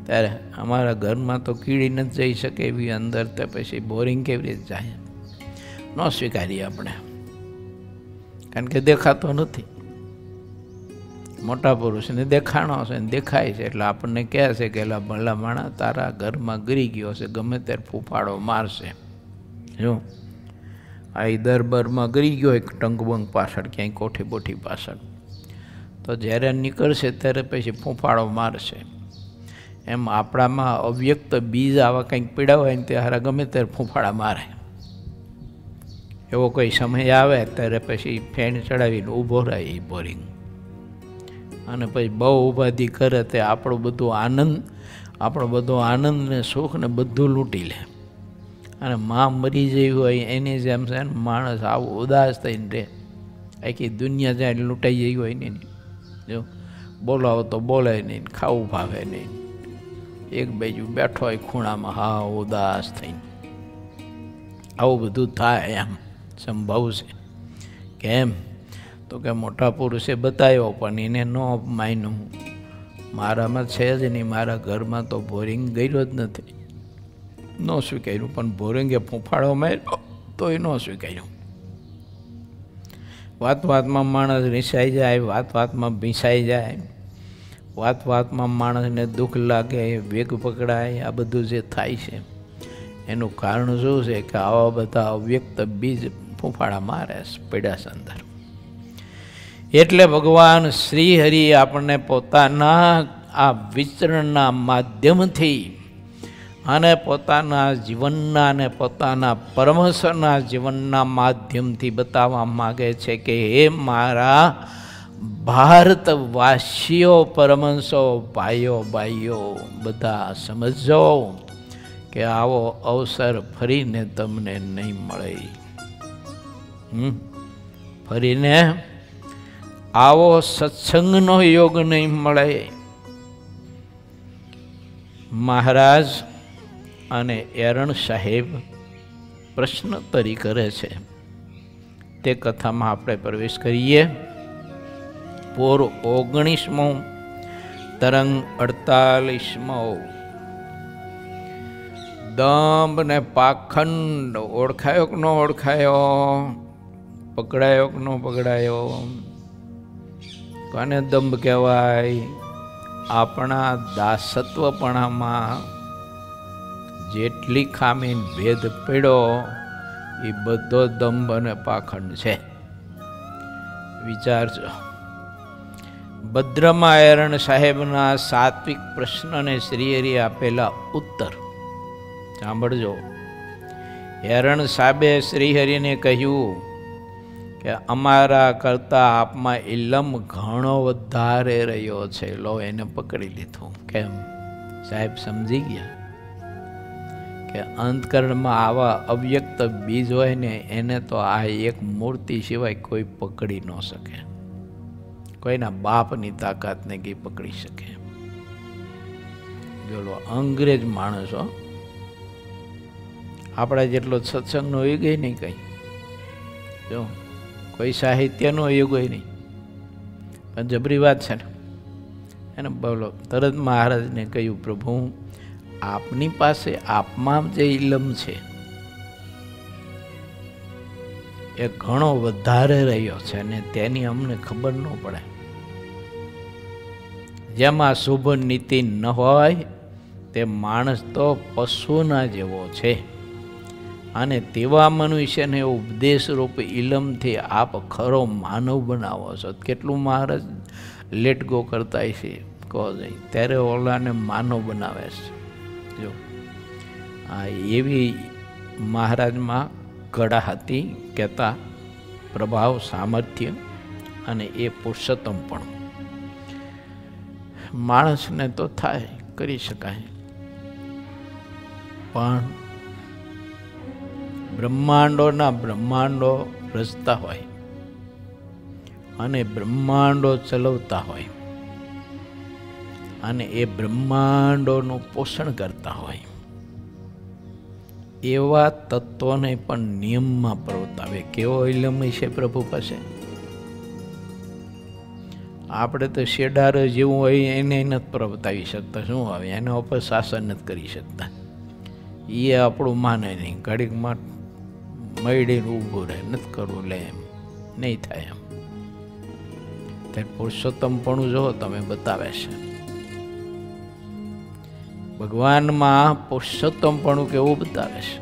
ત્યારે અમારા ઘરમાં તો કીડી નથી જઈ શકે એવી અંદર, તો પછી બોરિંગ કેવી રીતે જાય? ન સ્વીકારીએ આપણે, કારણ કે દેખાતો નથી. મોટા પુરુષને દેખાણો છે ને દેખાય છે એટલે આપણને કહે છે કે એલા ભલા માણા તારા ઘરમાં ગરી ગયો છે, ગમે ત્યારે ફૂફાડો મારશે. જો આ દરબારમાં ગરી ગયો એક ટંગબંગ પાછળ, ક્યાંય કોઠી બોઠી પાછળ, તો જ્યારે નીકળશે ત્યારે પછી ફૂફાડો મારશે. એમ આપણામાં અવ્યક્ત બીજ આવા કંઈક પીડા હોય ને ત્યારે ગમે ત્યારે ફૂફાડા મારે. એવો કોઈ સમય આવે ત્યારે પછી ફેણ ચડાવીને ઊભો રહે એ બોરિંગ, અને પછી બહુ ઉપાધિ કરે તે આપણો બધો આનંદ ને સુખ ને બધું લૂંટી લે. અને માં મરી જઈ હોય એની જેમ છે ને માણસ આવું ઉદાસ થઈને રહે. આખી દુનિયા જાય લૂંટાઈ જઈ હોય ને, જો બોલાવો તો બોલાય નહીં, ખાવું ભાવે નહીં, એક બાજુ બેઠો હોય ખૂણામાં હા ઉદાસ થઈને. આવું બધું થાય એમ સંભવ છે. કેમ તો કે મોટા પુરુષે બતાવ્યો પણ એને ન માન્યું. મારામાં છે જ નહીં, મારા ઘરમાં તો બોરિંગ ગયેલો જ નથી. ન સ્વીકાર્યું. પણ બોરિંગે ફૂંફાડો માર્યો તો એ ન સ્વીકાર્યું. વાત વાતમાં માણસ રીસાઈ જાય, વાત વાતમાં ભીસાઈ જાય, વાત વાતમાં માણસને દુઃખ લાગે, વેગ પકડાય, આ બધું જે થાય છે એનું કારણ શું છે કે આવા બધા અવ્યક્ત બીજ ફૂંફાડા મારે પડ્યા છે અંદર. એટલે ભગવાન શ્રી હરિ આપણને પોતાના આ વિચરણના માધ્યમથી અને પોતાના જીવનના અને પોતાના પરમહંસના જીવનના માધ્યમથી બતાવવા માગે છે કે હે મારા ભારતવાસીઓ, પરમહંસો, ભાઈઓ બાઈઓ બધા સમજો કે આવો અવસર ફરીને તમને નહીં મળે. ફરીને આવો સત્સંગનો યોગ નહીં મળે. મહારાજ અને એરણ સાહેબ પ્રશ્નોત્તરી કરે છે. તે કથામાં આપણે પ્રવેશ કરીએ. પોર 19મો, તરંગ 48મો. દંભ ને પાખંડ ઓળખાયો કે ન ઓળખાયો? પકડાયો કે ન પકડાયો? કોને દંભ કહેવાય? આપણા દાસત્વપણામાં જેટલી ખામી ભેદ પડ્યો એ બધો દંભ અને પાખંડ છે. વિચારજો. ભદ્રમાં એરણ સાહેબના સાત્વિક પ્રશ્નને શ્રીહરિએ આપેલા ઉત્તર સાંભળજો. એરણ સાહેબે શ્રીહરિને કહ્યું કે અમારા કરતા આપમાં ઇલમ ઘણો વધારે રહ્યો છે. લો, એને પકડી લીધું. કેમ? સાહેબ સમજી ગયા કે અંતકરણમાં આવા અવ્યક્ત બીજ હોય ને એને તો આ એક મૂર્તિ સિવાય કોઈ પકડી ન શકે. કોઈના બાપની તાકાતને કઈ પકડી શકે? જોલો, અંગ્રેજ માણસો આપણા જેટલો સત્સંગનો યુગ નહીં કઈ. જો કોઈ સાહિત્યનો યુગ હોય નહીં, પણ જબરી વાત છે ને. એને બોલો તરત મહારાજને કહ્યું, પ્રભુ આપની પાસે આપમાં જે ઇલમ છે એ ઘણો વધારે રહ્યો છે અને તેની અમને ખબર ન પડે. જેમાં શુભ નીતિ ન હોય તે માણસ તો પશુના જેવો છે અને તેવા મનુષ્યને ઉપદેશ રૂપ ઇલમથી આપ ખરો માનવ બનાવો છો. કેટલું મહારાજ લેટ ગો કરતા છે કહો જાય ત્યારે ઓલાને માનવ બનાવે છે. જો આ એવી મહારાજમાં કળા હતી, કહેતા પ્રભાવ, સામર્થ્ય અને એ પુરુષોત્તમ પણ માણસને તો થાય, કરી શકાય, પણ બ્રહ્માંડોના બ્રહ્માંડો રચતા હોય અને બ્રહ્માંડો ચલાવતા હોય અને એ બ્રહ્માંડોનું પોષણ કરતા હોય એવા તત્વોને પણ નિયમમાં પ્રવર્તાવે. કેવો ઇલમ છે પ્રભુ પાસે. આપણે તો શેડાર જેવું હોય એને નથી પ્રવર્તાવી શકતા. શું આવે? એના ઉપર શાસન નથી કરી શકતા. એ આપણું માને નહીં. ઘડીકમાં મળી ઊભું રહે, નથી કરવું, લે એમ નહીં થાય. એમ ત્યારે પુરુષોત્તમપણું જો તમે બતાવે છે. ભગવાનમાં પુરુષોત્તમપણું કેવું બતાવે છે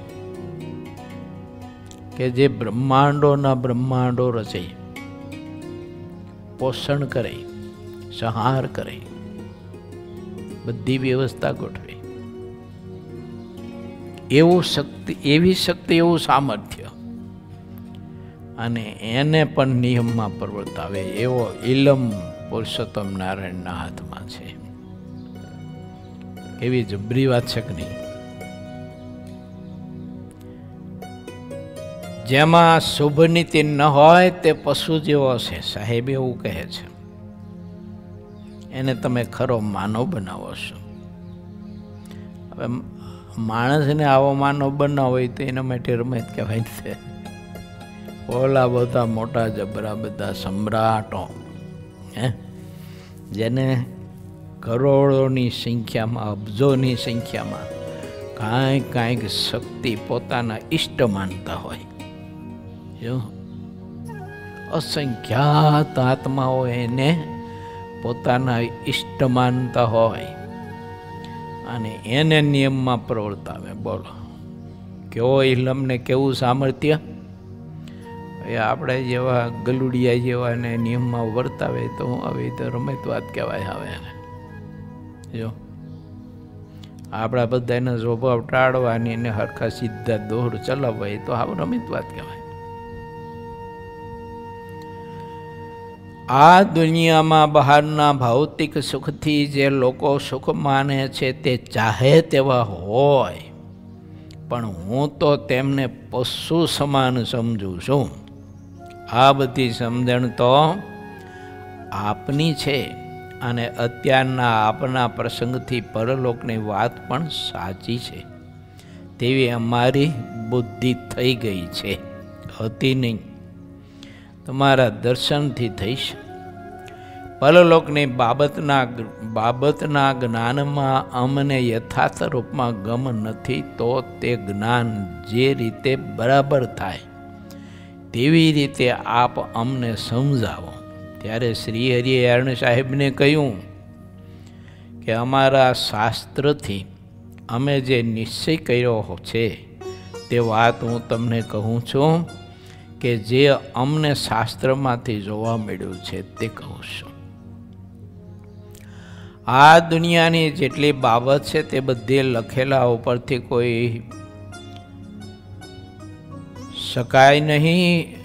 કે જે બ્રહ્માંડોના બ્રહ્માંડો રચે, પોષણ કરે, સંહાર કરે, બધી વ્યવસ્થા ગોઠવે, એવું શક્તિ, એવી શક્તિ, એવું સામર્થ્ય અને એને પણ નિયમમાં પ્રવર્તાવે એવો ઇલમ પુરુષોત્તમ નારાયણના હાથમાં છે. એવી જબરી વાત છે કે નહીં? જેમાં શુભ નીતિ ન હોય તે પશુ જેવો છે. સાહેબ એવું કહે છે. એને તમે ખરો માનવ બનાવો છો. હવે માણસને આવો માનવ બનાવો હોય તો એના માટે રમત કહેવાય છે. ઓલા બધા મોટા જબરા બધા સમ્રાટો જેને કરોડોની સંખ્યામાં, અબજોની સંખ્યામાં કાંઈક શક્તિ પોતાના ઈષ્ટ માનતા હોય. જો અસંખ્યાત આત્માઓ એને પોતાના ઈષ્ટ માનતા હોય અને એને નિયમમાં પ્રવર્તાવે. બોલો કેવો ઇલમને, કેવું સામર્થ્ય. એ આપણે જેવા ગલુડિયા જેવા ને નિયમમાં વર્તાવે તો હવે તો રમત વાત કહેવાય. હવે જો આપણા બધાને સ્વભાવ ટાળવાની ને હરખા સીધા દોર ચલાવવા એ તો આવું રમત વાત કહેવાય. આ દુનિયામાં બહારના ભૌતિક સુખથી જે લોકો સુખ માને છે તે ચાહે તેવા હોય, પણ હું તો તેમને પશુ સમાન સમજું છું. આ બધી સમજણ તો આપની છે અને અત્યારના આપના પ્રસંગથી પરલોકની વાત પણ સાચી છે. તેવી અમારી બુદ્ધિ થઈ ગઈ છે, હતી નહીં. તમારા દર્શનથી થઈશ. પરલોકની બાબતના જ્ઞાનમાં અમને યથાર્થ રૂપમાં ગમ નથી, તો તે જ્ઞાન જે રીતે બરાબર થાય તેવી રીતે આપ અમને સમજાવો. ત્યારે શ્રી હરિએ અરુણ સાહેબને કહ્યું કે અમારા શાસ્ત્રથી અમે જે નિશ્ચય કર્યો છે તે વાત હું તમને કહું છું, કે જે અમને શાસ્ત્રમાંથી જોવા મળ્યું છે તે કહું છું. આ દુનિયાની જેટલી બાબત છે તે બધી લખેલા ઉપરથી કોઈ શકાય નહીં.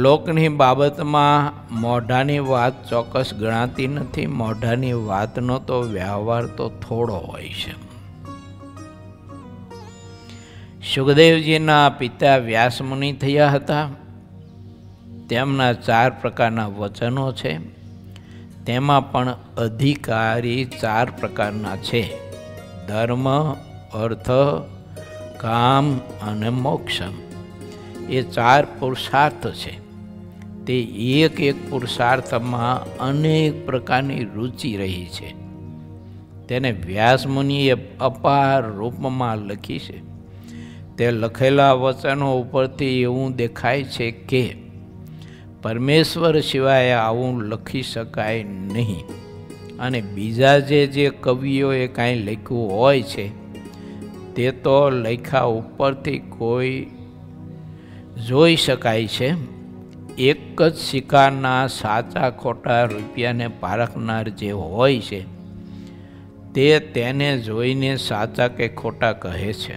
લોકની બાબતમાં મોઢાની વાત ચોક્કસ ગણાતી નથી. મોઢાની વાતનો તો વ્યવહાર તો થોડો હોય છે. સુખદેવજીના પિતા વ્યાસમુનિ થયા હતા. તેમના 4 પ્રકારના વચનો છે. તેમાં પણ અધિકારી 4 પ્રકારના છે: ધર્મ, અર્થ, કામ અને મોક્ષ. એ 4 પુરુષાર્થ છે. તે એક પુરુષાર્થમાં અનેક પ્રકારની રુચિ રહી છે. તેને વ્યાસમુનિએ અપાર રૂપમાં લખી છે. તે લખેલા વચનો ઉપરથી એવું દેખાય છે કે પરમેશ્વર સિવાય આવું લખી શકાય નહીં. અને બીજા જે કવિઓએ કાંઈ લખ્યું હોય છે તે તો લખ્યા ઉપરથી કોઈ જોઈ શકાય છે. એક જ સિક્કાના સાચા ખોટા રૂપિયાને પારખનાર જે હોય છે તે તેને જોઈને સાચા કે ખોટા કહે છે.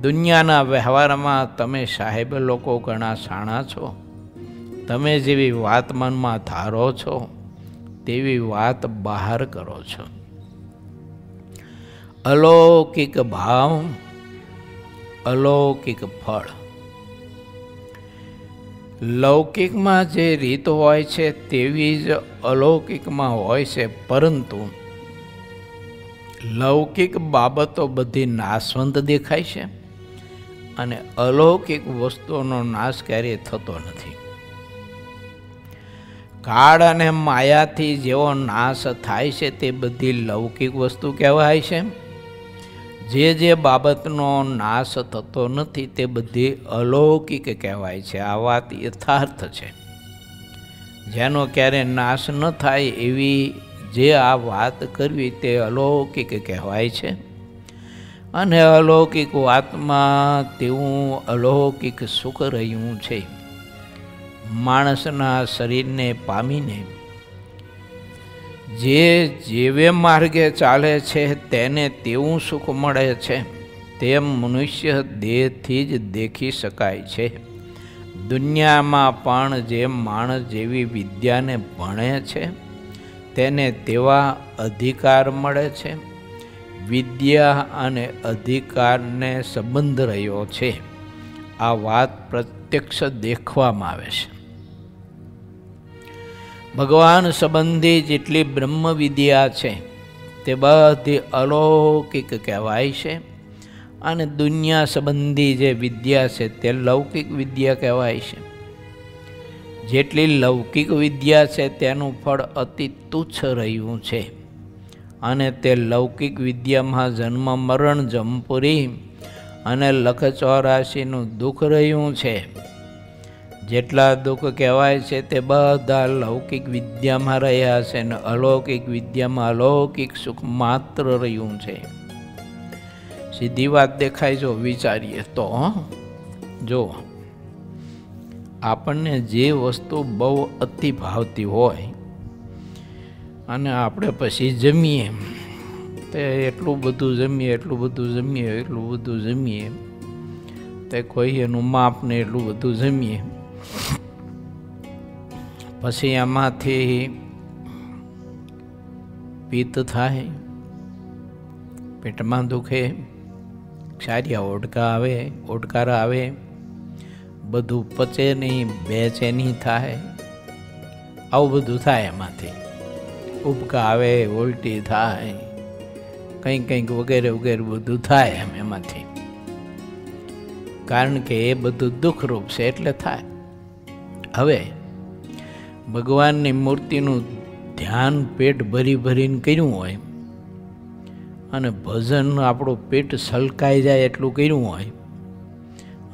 દુનિયાના વ્યવહારમાં તમે સાહેબ લોકો ઘણા શાણા છો. તમે જેવી વાત મનમાં ધારો છો તેવી વાત બહાર કરો છો. અલૌકિક ભાવ, અલૌકિક ફળ. લૌકિકમાં જે રીત હોય છે તેવી જ અલૌકિકમાં હોય છે, પરંતુ લૌકિક બાબતો બધી નાશવંત દેખાય છે અને અલૌકિક વસ્તુઓનો નાશ ક્યારેય થતો નથી. કાળ અને માયાથી જેવો નાશ થાય છે તે બધી લૌકિક વસ્તુ કહેવાય છે. જે બાબતનો નાશ થતો નથી તે બધી અલૌકિક કહેવાય છે. આ વાત યથાર્થ છે. જેનો ક્યારે નાશ ન થાય એવી જે આ વાત કરવી તે અલૌકિક કહેવાય છે. અને અલૌકિક વાતમાં તેવું અલૌકિક સુખ રહ્યું છે. માણસના શરીરને પામીને જેવે માર્ગે ચાલે છે તેને તેવું સુખ મળે છે, તેમ મનુષ્ય દેહથી જ દેખી શકાય છે. દુનિયામાં પણ જે માણસ જેવી વિદ્યાને ભણે છે તેને તેવા અધિકાર મળે છે. વિદ્યા અને અધિકારને સંબંધ રહ્યો છે. આ વાત પ્રત્યક્ષ દેખવામાં આવે છે. ભગવાન સંબંધી જેટલી બ્રહ્મ વિદ્યા છે તે બધી અલૌકિક કહેવાય છે. અને દુનિયા સંબંધી જે વિદ્યા છે તે લૌકિક વિદ્યા કહેવાય છે. જેટલી લૌકિક વિદ્યા છે તેનું ફળ અતિ તુચ્છ રહ્યું છે. અને તે લૌકિક વિદ્યામાં જન્મ મરણ જમપુરી અને લખ 84નું દુઃખ રહ્યું છે. જેટલા દુઃખ કહેવાય છે તે બધા લૌકિક વિદ્યામાં રહ્યા છે અને અલૌકિક વિદ્યામાં અલૌકિક સુખ માત્ર રહ્યું છે. સીધી વાત દેખાય. જો વિચારીએ તો જો આપણને જે વસ્તુ બહુ અતિ ભાવતી હોય અને આપણે પછી જમીએ તે એટલું બધું જમીએ તે કોઈ એનું માપ ને એટલું બધું જમીએ પછી એમાંથી પિત્ત થાય, પેટમાં દુખે, ક્ષારિયા ઓડકારા આવે, બધું પચે નહીં, બેચેની થાય, આવું બધું થાય. એમાંથી ઉબકા આવે, ઉલટી થાય, કંઈક કંઈક વગેરે વગેરે બધું થાય એમ એમાંથી, કારણ કે એ બધું દુઃખરૂપ છે એટલે થાય. હવે ભગવાનની મૂર્તિનું ધ્યાન પેટ ભરી ભરીને કર્યું હોય અને ભજન આપણું પેટ સલકાઈ જાય એટલું કર્યું હોય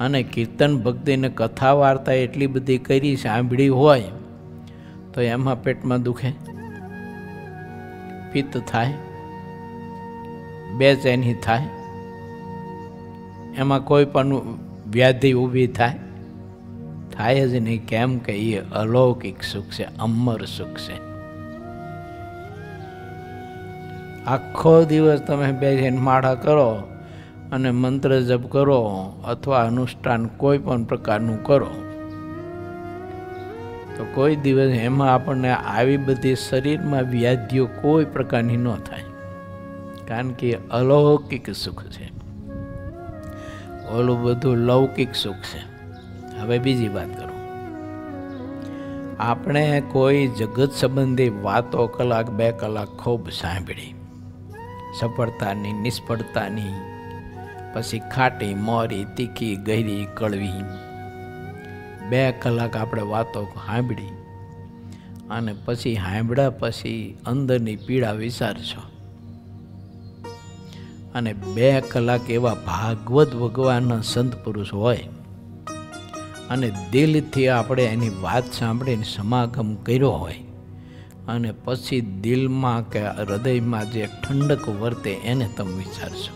અને કીર્તન ભક્તિને કથા વાર્તા એટલી બધી કરી સાંભળી હોય તો એમાં પેટમાં દુખે, પિત્ત થાય, બેચેની થાય, એમાં કોઈ પણ વ્યાધિ ઊભી થાય જ નહીં. કેમ કે એ અલૌકિક સુખ છે, અમર સુખ છે. આખો દિવસ તમે બેસીને માળા કરો અને મંત્ર જપ કરો અથવા અનુષ્ઠાન કોઈ પણ પ્રકારનું કરો તો કોઈ દિવસ એમાં આપણને આવી બધી શરીરમાં વ્યાધિઓ કોઈ પ્રકારની ન થાય, કારણ કે અલૌકિક સુખ છે. ઓલું બધું લૌકિક સુખ છે. હવે બીજી વાત કરું, આપણે કોઈ જગત સંબંધી વાતો કલાક બે કલાક ખૂબ સાંભળી, સફળતાની નિષ્ફળતાની, પછી ખાટી મોરી તીખી ગહરી કડવી, 2 કલાક આપણે વાતો સાંભળી અને પછી સાંભળ્યા પછી અંદરની પીડા વિચારશો અને 2 કલાક એવા ભાગવત ભગવાનના સંત પુરુષ હોય અને દિલથી આપણે એની વાત સાંભળીને સમાગમ કર્યો હોય અને પછી દિલમાં કે હૃદયમાં જે ઠંડક વર્તે એને તમે વિચારશો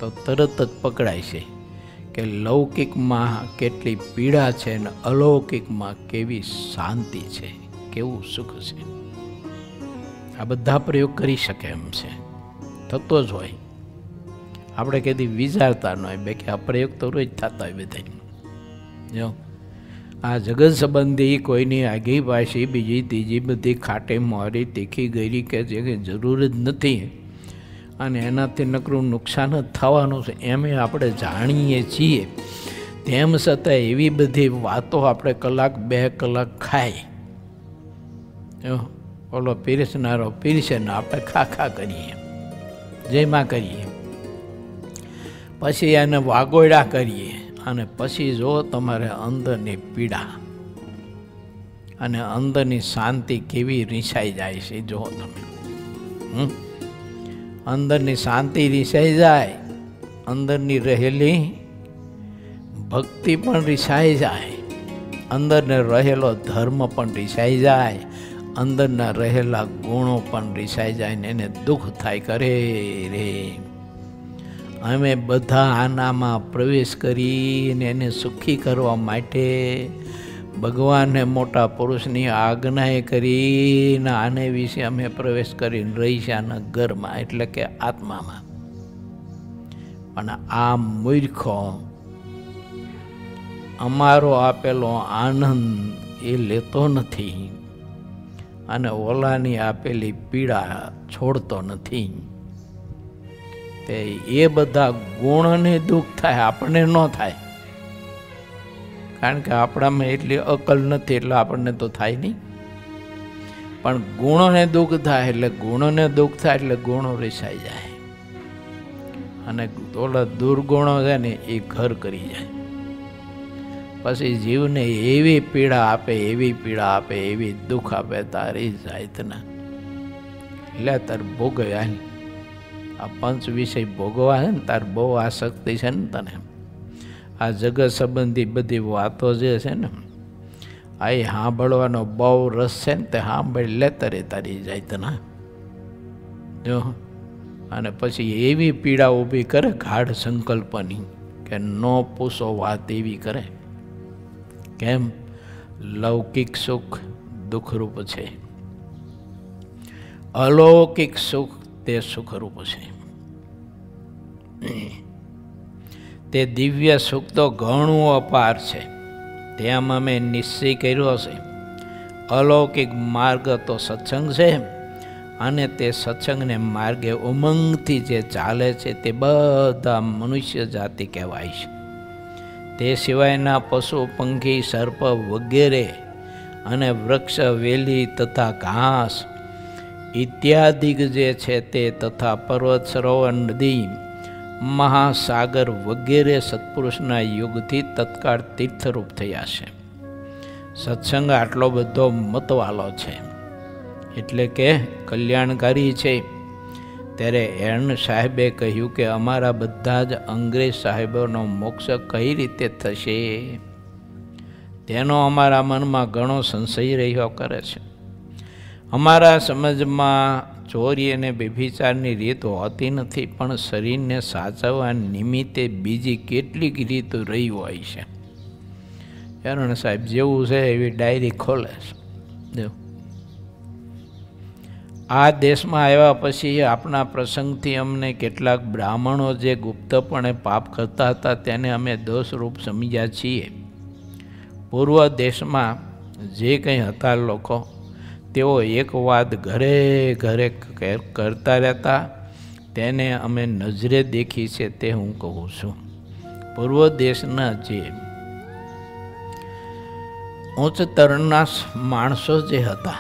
તો તરત જ પકડાય છે કે લૌકિકમાં કેટલી પીડા છે અને અલૌકિકમાં કેવી શાંતિ છે, કેવું સુખ છે. આ બધા પ્રયોગ કરી શકે એમ છે, થતો જ હોય. આપણે કદી વિચારતા ન હોય, બાકી આ પ્રયોગ તો રોજ થતા હોય બધા. જો આ જગત સંબંધી કોઈની આગી પાછી બીજી ત્રીજી બધી ખાટી મોરી તીખી ગરી કે જે જરૂર જ નથી અને એનાથી નકરું નુકસાન જ થવાનું છે એમ આપણે જાણીએ છીએ, તેમ છતાં એવી બધી વાતો આપણે કલાક 2 કલાક ખાય, ઓલો પીરસનારો પીરસે ને આપણે ખા કરીએ, જયમાં કરીએ, પછી એને વાગોડા કરીએ અને પછી જો તમારે અંદરની પીડા અને અંદરની શાંતિ કેવી રીસાઈ જાય છે, જો તમે અંદરની શાંતિ રીસાઈ જાય, અંદરની રહેલી ભક્તિ પણ રીસાઈ જાય, અંદરને રહેલો ધર્મ પણ રીસાઈ જાય, અંદરના રહેલા ગુણો પણ રીસાઈ જાય ને એને દુઃખ થાય કરે રે અમે બધા આનામાં પ્રવેશ કરીને એને સુખી કરવા માટે ભગવાને મોટા પુરુષની આજ્ઞાએ કરીને આને વિશે અમે પ્રવેશ કરીને રહી છે આના ઘરમાં, એટલે કે આત્મામાં. પણ આ મૂર્ખો અમારો આપેલો આનંદ એ લેતો નથી અને ઓલાની આપેલી પીડા છોડતો નથી. એ બધા ગુણને દુઃખ થાય, આપણને ન થાય, કારણ કે આપણામાં એટલી અકલ નથી એટલે આપણને તો થાય નહીં. પણ ગુણોને દુઃખ થાય એટલે ગુણોને દુઃખ થાય એટલે ગુણો રીસાઈ જાય અને ઓલા દુર્ગુણો છે ને એ ઘર કરી જાય. પછી જીવને એવી પીડા આપે, એવી પીડા આપે, એવી દુઃખ આપે તારી જાતના એટલે તાર ભોગવ્યા. આ પંચ વિષય ભોગવા છે ને તાર બહુ આસક્તિ છે ને તને, આ જગત સંબંધી બધી વાતો જે છે ને આ એ સાંભળવાનો બહુ રસ છે ને તે સાંભળી લે તારી જાતના જો. અને પછી એવી પીડા ઊભી કરે ગાઢ સંકલ્પની કે ન પૂછો વાત એવી કરે. કેમ? લૌકિક સુખ દુઃખરૂપ છે, અલૌકિક સુખ તે સુખરૂપ છે. તે દિવ્ય સુખ તો ઘણું અપાર છે, તેમ અમે નિશ્ચય કર્યો છે. અલૌકિક માર્ગ તો સત્સંગ છે અને તે સત્સંગને માર્ગે ઉમંગથી જે ચાલે છે તે બધા મનુષ્ય જાતિ કહેવાય છે. તે સિવાયના પશુ પંખી સર્પ વગેરે અને વૃક્ષ વેલી તથા ઘાસ ઇત્યાદિક જે છે તે તથા પર્વત સરોવર નદી મહાસાગર વગેરે સત્પુરુષના યુગથી તત્કાળ તીર્થરૂપ થયા છે. સત્સંગ આટલો બધો મતવાલો છે એટલે કે કલ્યાણકારી છે. ત્યારે એર્ન સાહેબે કહ્યું કે અમારા બધા જ અંગ્રેજ સાહેબોનો મોક્ષ કઈ રીતે થશે તેનો અમારા મનમાં ઘણો સંશય રહ્યો કરે છે. અમારા સમજમાં ચોરી અને વ્યભિચારની રીત હોતી નથી, પણ શરીરને સાચવવા નિમિત્તે બીજી કેટલીક રીતો રહી હોય છે. એર્ન સાહેબ જેવું છે એવી ડાયરી ખોલે છે. આ દેશમાં આવ્યા પછી આપણા પ્રસંગથી અમને કેટલાક બ્રાહ્મણો જે ગુપ્તપણે પાપ કરતા હતા તેને અમે દોષરૂપ સમજ્યા છીએ. પૂર્વ દેશમાં જે કંઈ હતા લોકો તેઓ એક વાત ઘરે ઘરે કરતા રહેતા, તેને અમે નજરે દેખી છે તે હું કહું છું. પૂર્વ દેશના જે ઉચ્ચતરના માણસો જે હતા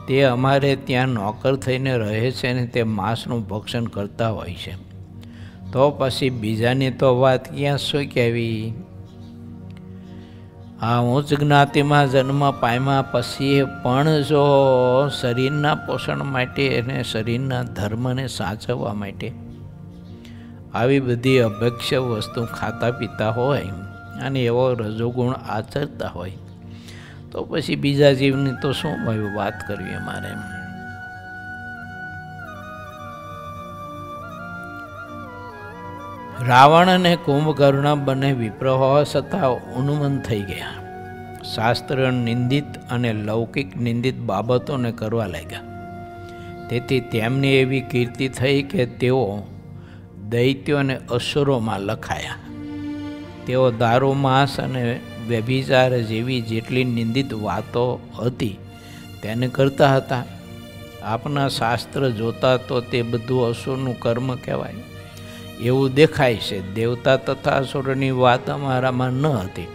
તે અમારે ત્યાં નોકર થઈને રહે છે ને તે માંસનું ભક્ષણ કરતા હોય છે. તો પછી બીજાની તો વાત ક્યાં શું કહેવી. આ ઉચ્ચ જ્ઞાતિમાં જન્મ પામ્યા પછી પણ જો શરીરના પોષણ માટે અને શરીરના ધર્મને સાચવવા માટે આવી બધી અભક્ષ્ય વસ્તુ ખાતા પીતા હોય અને એવો રજોગુણ આચરતા હોય તો પછી બીજા જીવની તો શું વાત કરવી અમારે. રાવણ અને કુંભકર્ણ બંને વિપ્ર હોવા છતાં ઉન્મત્ત થઈ ગયા. શાસ્ત્ર નિંદિત અને લૌકિક નિંદિત બાબતોને કરવા લાગ્યા. તેથી તેમની એવી કીર્તિ થઈ કે તેઓ દૈત્યો અને અસુરોમાં લખાયા. તેઓ દારૂ માંસ અને વ્યભિચાર જેવી જેટલી નિંદિત વાતો હતી તેને કરતા હતા. આપના શાસ્ત્ર જોતા તો તે બધું અસુરનું કર્મ કહેવાય એવું દેખાય છે. દેવતા તથા અસુરની વાત અમારામાં ન હતી.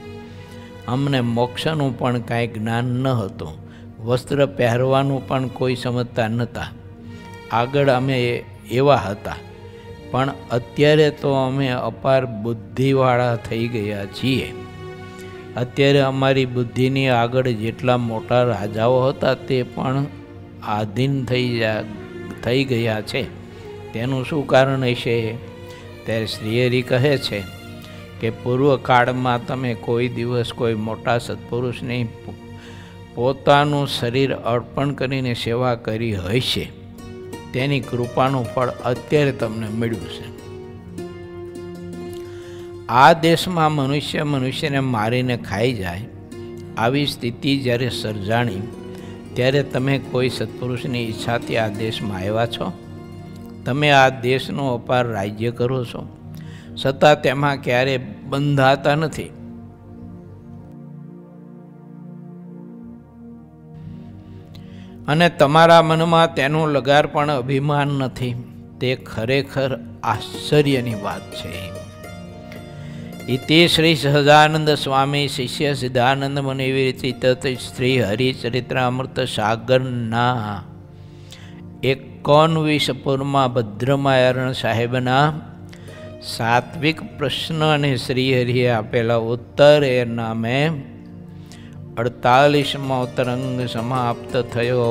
અમને મોક્ષનું પણ કાંઈ જ્ઞાન ન હતું. વસ્ત્ર પહેરવાનું પણ કોઈ સમજતા નહોતા. આગળ અમે એવા હતા, પણ અત્યારે તો અમે અપાર બુદ્ધિવાળા થઈ ગયા છીએ. અત્યારે અમારી બુદ્ધિની આગળ જેટલા મોટા રાજાઓ હતા તે પણ આધીન થઈ ગયા છે. તેનું શું કારણ હશે? ત્યારે શ્રીહરિ કહે છે કે પૂર્વકાળમાં તમે કોઈ દિવસ કોઈ મોટા સત્પુરુષની પોતાનું શરીર અર્પણ કરીને સેવા કરી હશે. તેની કૃપાનું ફળ અત્યારે તમને મળ્યું છે. આ દેશમાં મનુષ્યને મારીને ખાઈ જાય આવી સ્થિતિ જ્યારે સર્જાણી ત્યારે તમે કોઈ સત્પુરુષની ઈચ્છાથી આ દેશમાં આવ્યા છો. તમે આ દેશનું અપાર રાજ્ય કરો છો, છતાં તેમાં ક્યારે બંધાતા નથી. અને તમારા મનમાં તેનું લગાર પણ અભિમાન નથી. તે ખરેખર આશ્ચર્યની વાત છે. ઇતિ શ્રી સહજાનંદ સ્વામી શિષ્ય સિદ્ધાનંદ મુનિ વિરચિત શ્રી હરિચરિત્રામૃત સાગરના 51 પૂરમાં ભદ્રમાયણ સાહેબના સાત્વિક પ્રશ્ન અને શ્રીહરિએ આપેલા ઉત્તર એ નામે 48મો તરંગ સમાપ્ત થયો.